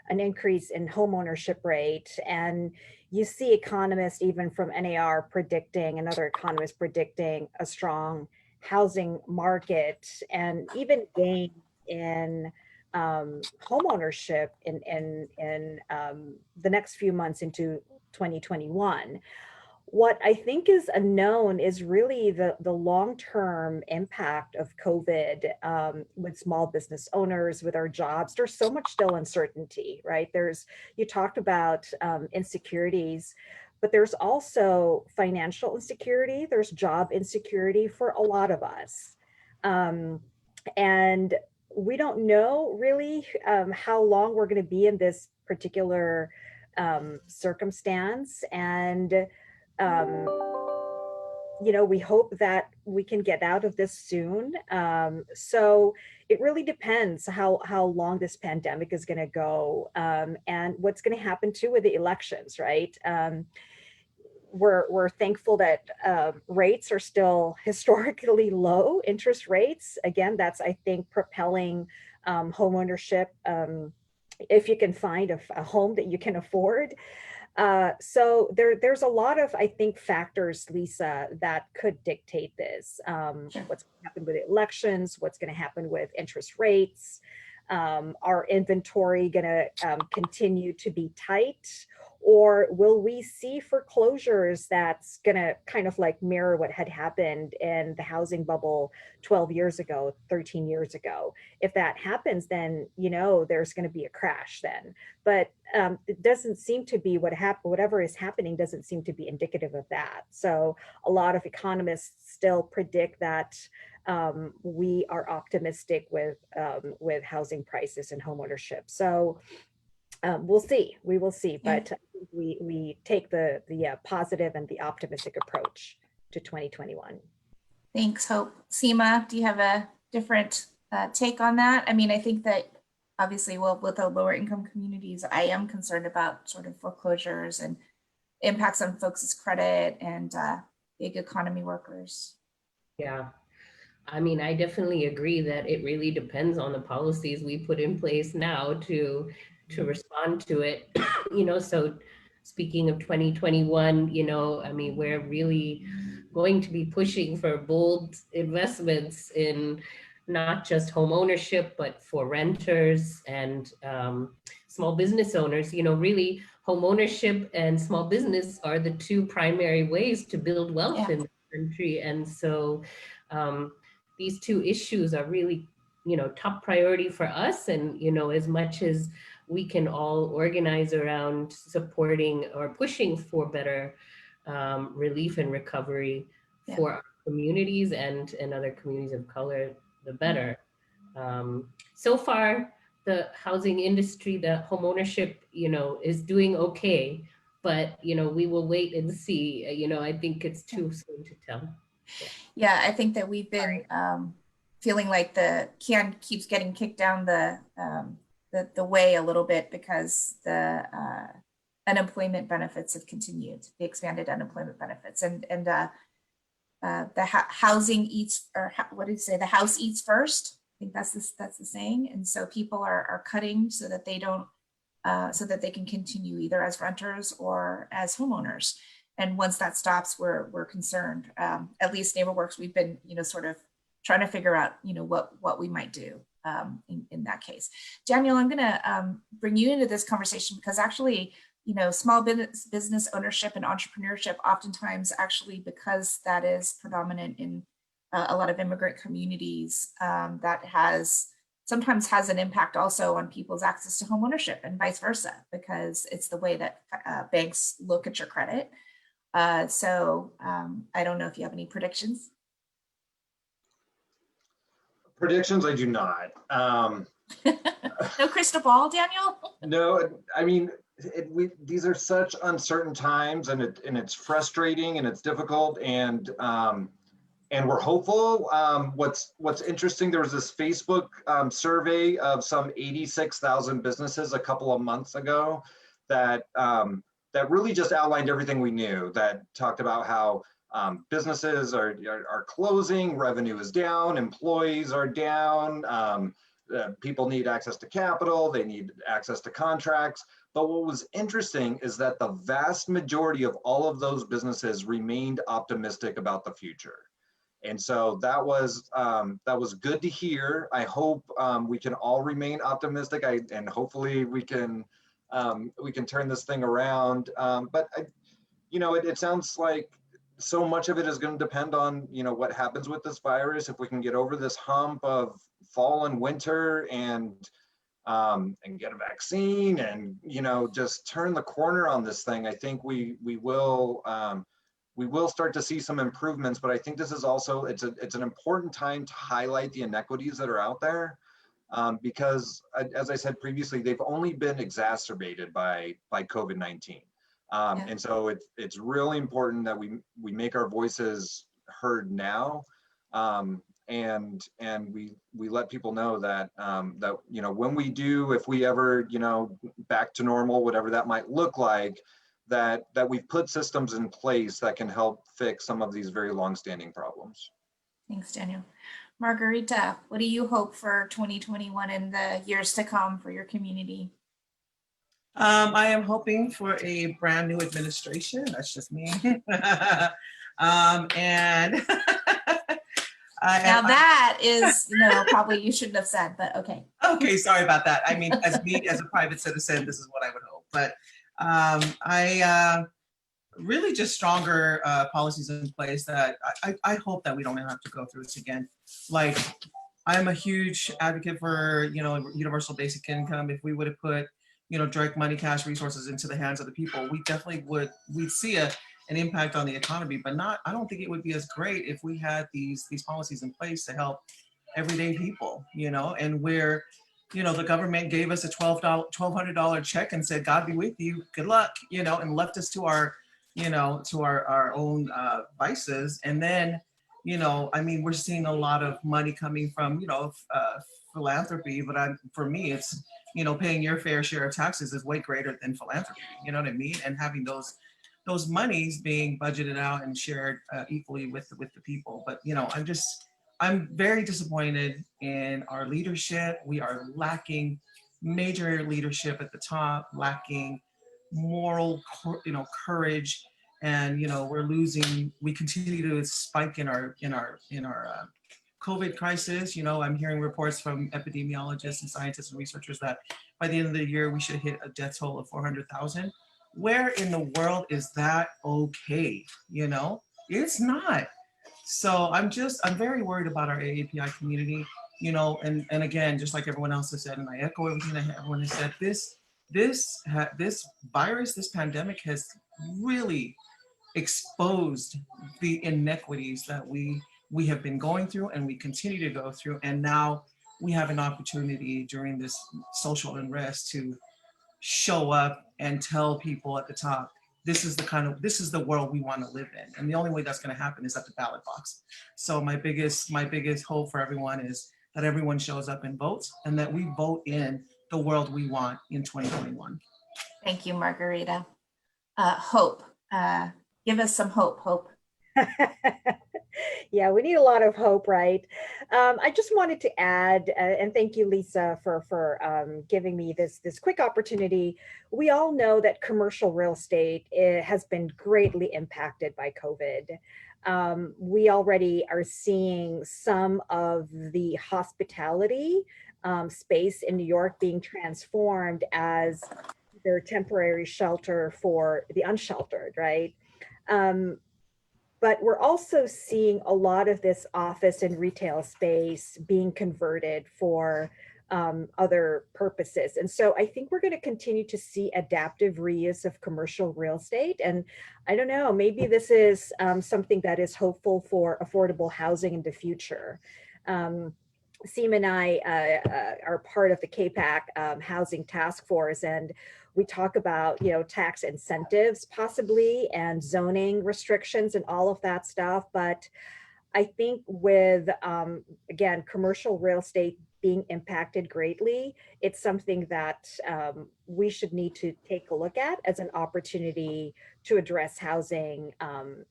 an increase in homeownership rate? And you see economists, even from NAR, predicting, and other economists predicting a strong housing market and even gain in homeownership in the next few months into 2021. What I think is unknown is really the long-term impact of COVID with small business owners, with our jobs. There's so much still uncertainty, right? You talked about insecurities, but there's also financial insecurity. There's job insecurity for a lot of us. And we don't know really how long we're going to be in this particular circumstance. And we hope that we can get out of this soon. So it really depends how long this pandemic is going to go, and what's going to happen too with the elections, right? We're thankful that rates are still historically low, interest rates. Again, that's, I think, propelling homeownership, if you can find a home that you can afford. So there's a lot of, I think, factors, Lisa, that could dictate this. What's going to happen with elections, what's going to happen with interest rates, our inventory going to continue to be tight, or will we see foreclosures that's going to kind of like mirror what had happened in the housing bubble 12 years ago, 13 years ago? If that happens, then, there's going to be a crash then. But it doesn't seem to be whatever is happening doesn't seem to be indicative of that. So a lot of economists still predict that we are optimistic with housing prices and homeownership. So we'll see. We will see, but we take the positive and the optimistic approach to 2021.
Thanks, Hope. Seema, do you have a different take on that? I mean, I think that obviously, with the lower income communities, I am concerned about sort of foreclosures and impacts on folks' credit and gig economy workers.
Yeah. I mean, I definitely agree that it really depends on the policies we put in place now to respond to it. So speaking of 2021, I mean, we're really going to be pushing for bold investments in not just home ownership, but for renters and small business owners. Really, home ownership and small business are the two primary ways to build wealth in the country. And so these two issues are really, top priority for us. And, as much as we can all organize around supporting or pushing for better relief and recovery for our communities and other communities of color, the better. So far, the housing industry, the homeownership, is doing okay, but, we will wait and see. I think it's too soon to tell.
Yeah, I think that we've been feeling like the can keeps getting kicked down the way a little bit because the unemployment benefits have continued, the expanded unemployment benefits, and the housing eats, or what did you say? The house eats first. I think that's the saying. And so people are cutting so that they don't, so that they can continue either as renters or as homeowners. And once that stops, we're concerned. At least NeighborWorks, we've been, sort of trying to figure out, what we might do in that case. Daniel, I'm going to bring you into this conversation because actually, small business ownership and entrepreneurship, oftentimes actually, because that is predominant in a lot of immigrant communities, that sometimes has an impact also on people's access to home ownership and vice versa, because it's the way that banks look at your credit. So I don't know if you have any predictions.
Predictions, I do not.
No crystal ball, Daniel? No,
I mean, these are such uncertain times, and it's frustrating and it's difficult, and we're hopeful. What's interesting, there was this Facebook survey of some 86,000 businesses a couple of months ago that really just outlined everything we knew, that talked about how businesses are closing, revenue is down, employees are down, people need access to capital, they need access to contracts. But what was interesting is that the vast majority of all of those businesses remained optimistic about the future. And so that was good to hear. I hope we can all remain optimistic, and hopefully we can turn this thing around. But you know, it sounds like so much of it is going to depend on, you know, what happens with this virus. If we can get over this hump of fall and winter and get a vaccine and, you know, just turn the corner on this thing, I think we will start to see some improvements. But I think this is also, it's an important time to highlight the inequities that are out there, because as I said previously, they've only been exacerbated by COVID-19. And so it's really important that we make our voices heard now, and we let people know that that, you know, when we do, if we ever, you know, back to normal, whatever that might look like, that we've put systems in place that can help fix some of these very long-standing problems.
Thanks, Daniel. Margarita, what do you hope for 2021 and the years to come for your community?
I am hoping for a brand new administration. That's just me. And
now that is, no, probably you shouldn't have said, but okay.
Okay, sorry about that. I mean, as me, as a private citizen, this is what I would hope. But really just stronger policies in place that I hope that we don't have to go through this again. Like, I'm a huge advocate for, you know, universal basic income. If we would have put, you know, direct money, cash resources into the hands of the people, we definitely we'd see an impact on the economy, but I don't think it would be as great if we had these policies in place to help everyday people, you know, and where, you know, the government gave us a $1,200 check and said, God be with you, good luck, you know, and left us to our, you know, to our own vices. And then, you know, I mean, we're seeing a lot of money coming from, you know, philanthropy, but for me, it's, you know, paying your fair share of taxes is way greater than philanthropy, you know what I mean? And having those monies being budgeted out and shared equally with the people. But, you know, I'm very disappointed in our leadership. We are lacking major leadership at the top, lacking moral, you know, courage, and, you know, we continue to spike in our COVID crisis. You know, I'm hearing reports from epidemiologists and scientists and researchers that by the end of the year, we should hit a death toll of 400,000. Where in the world is that okay? You know, it's not. So I'm very worried about our AAPI community, you know, and again, just like everyone else has said, and I echo everything that everyone has said, this virus, this pandemic has really exposed the inequities that we have been going through and we continue to go through. And now we have an opportunity during this social unrest to show up and tell people at the top, this is the world we want to live in. And the only way that's going to happen is at the ballot box. So my biggest hope for everyone is that everyone shows up and votes, and that we vote in the world we want in 2021.
Thank you, Margarita. Hope, give us some hope.
Yeah, we need a lot of hope, right? I just wanted to add, and thank you, Lisa, for giving me this quick opportunity. We all know that commercial real estate has been greatly impacted by COVID. We already are seeing some of the hospitality space in New York being transformed as their temporary shelter for the unsheltered, right? But we're also seeing a lot of this office and retail space being converted for other purposes. And so I think we're going to continue to see adaptive reuse of commercial real estate. And I don't know, maybe this is something that is hopeful for affordable housing in the future. Seema and I are part of the CAPAC housing task force, and we talk about, you know, tax incentives possibly and zoning restrictions and all of that stuff. But I think with, again, commercial real estate being impacted greatly, it's something that we should need to take a look at as an opportunity to address housing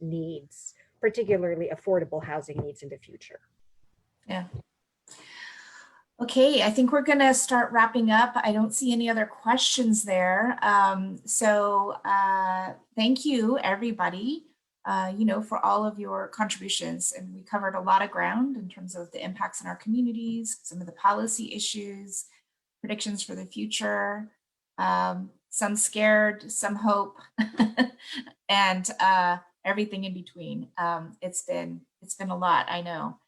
needs, particularly affordable housing needs in the future.
Yeah. Okay, I think we're going to start wrapping up. I don't see any other questions there. So thank you, everybody, you know, for all of your contributions. And we covered a lot of ground in terms of the impacts in our communities, some of the policy issues, predictions for the future. some scared, some hope, and everything in between. It's been a lot, I know,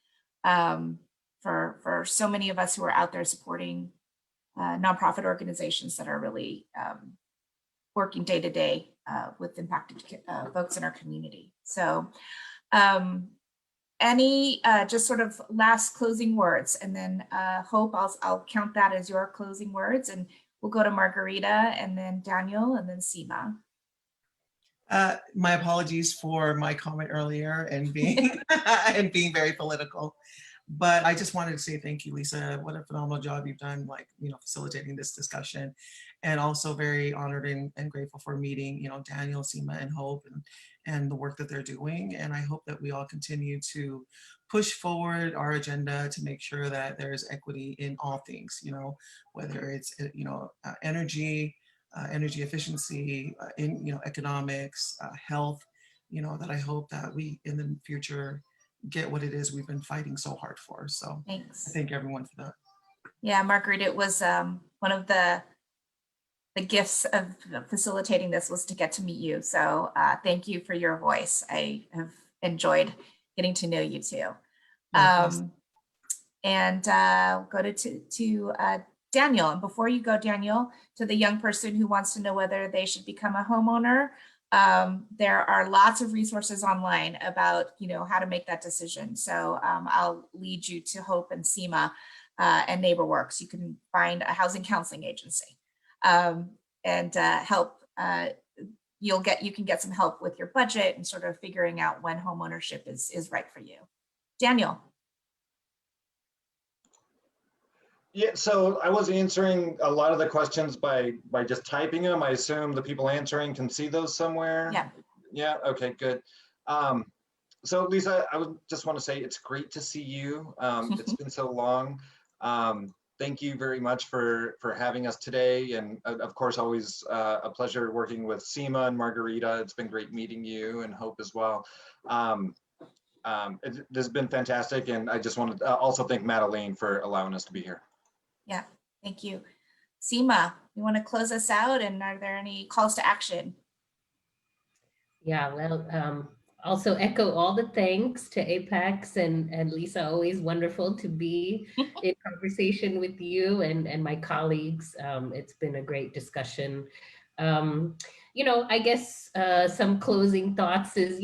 for so many of us who are out there supporting nonprofit organizations that are really working day to day with impacted folks in our community. So any just sort of last closing words, and then Hope, I'll count that as your closing words, and we'll go to Margarita, and then Daniel, and then Seema.
My apologies for my comment earlier and being and being very political, but I just wanted to say thank you, Lisa. What a phenomenal job you've done, like, facilitating this discussion, and also very honored and grateful for meeting, Daniel, Seema, and Hope, and the work that they're doing. And I hope that we all continue to push forward our agenda to make sure that there is equity in all things, whether it's, energy, energy efficiency, in economics, health, that I hope that we in the future get what it is we've been fighting so hard for. So
thanks.
I thank everyone for that.
Yeah, Margarita, it was one of the gifts of facilitating this was to get to meet you. So thank you for your voice. I have enjoyed getting to know you too. And go to Daniel. And before you go, Daniel, to the young person who wants to know whether they should become a homeowner, there are lots of resources online about how to make that decision. So I'll lead you to Hope and Seema and NeighborWorks. You can find a housing counseling agency and help. You can get some help with your budget and sort of figuring out when homeownership is right for you. Daniel.
Yeah, so I was answering a lot of the questions by just typing them. I assume the people answering can see those somewhere.
Yeah.
Yeah. Okay. Good. So Lisa, I would just want to say it's great to see you. It's been so long. Thank you very much for having us today, and of course, always a pleasure working with Seema and Margarita. It's been great meeting you, and Hope as well. This has been fantastic, and I just wanted to also thank Madeline for allowing us to be here.
Yeah, thank you. Seema, you want to close us out, and are there any calls to action?
Yeah, well, also echo all the thanks to APEX and Lisa. Always wonderful to be in conversation with you and my colleagues. It's been a great discussion. I guess some closing thoughts is,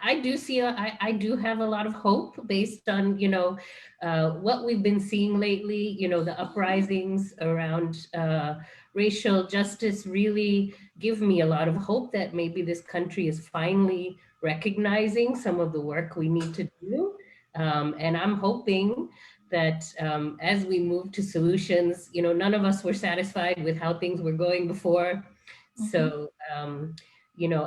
I do have a lot of hope based on, what we've been seeing lately, the uprisings around racial justice really give me a lot of hope that maybe this country is finally recognizing some of the work we need to do. And I'm hoping that as we move to solutions, none of us were satisfied with how things were going before. Mm-hmm. So,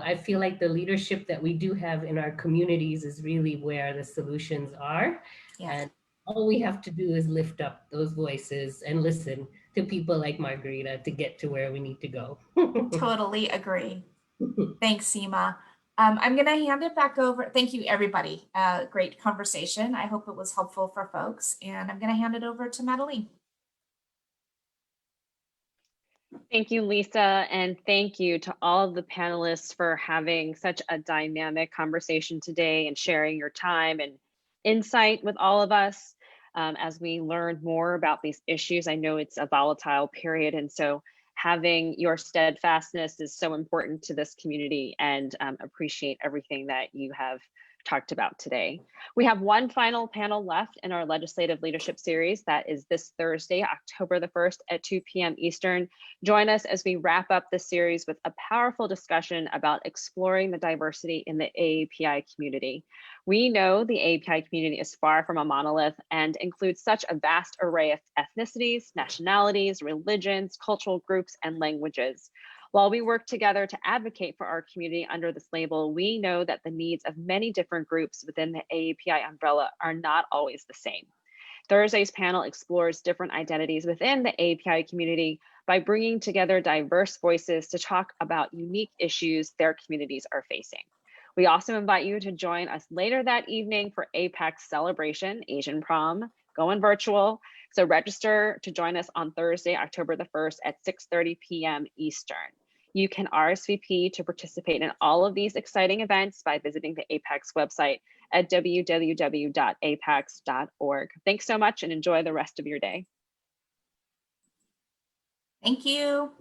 I feel like the leadership that we do have in our communities is really where the solutions are. Yeah. And all we have to do is lift up those voices and listen to people like Margarita to get to where we need to go.
Totally agree. Thanks, Seema. I'm going to hand it back over. Thank you, everybody. Great conversation. I hope it was helpful for folks. And I'm going to hand it over to Madeline.
Thank you, Lisa, and thank you to all of the panelists for having such a dynamic conversation today and sharing your time and insight with all of us as we learn more about these issues. I know it's a volatile period, and so having your steadfastness is so important to this community, and appreciate everything that you have talked about today. We have one final panel left in our legislative leadership series. That is this Thursday, October the 1st at 2 p.m. Eastern. Join us as we wrap up the series with a powerful discussion about exploring the diversity in the AAPI community. We know the AAPI community is far from a monolith and includes such a vast array of ethnicities, nationalities, religions, cultural groups, and languages. While we work together to advocate for our community under this label, we know that the needs of many different groups within the AAPI umbrella are not always the same. Thursday's panel explores different identities within the AAPI community by bringing together diverse voices to talk about unique issues their communities are facing. We also invite you to join us later that evening for APAC's celebration, Asian Prom, going virtual. So register to join us on Thursday, October the 1st at 6:30 p.m. Eastern. You can RSVP to participate in all of these exciting events by visiting the APAC's website at www.apacs.org. Thanks so much and enjoy the rest of your day.
Thank you.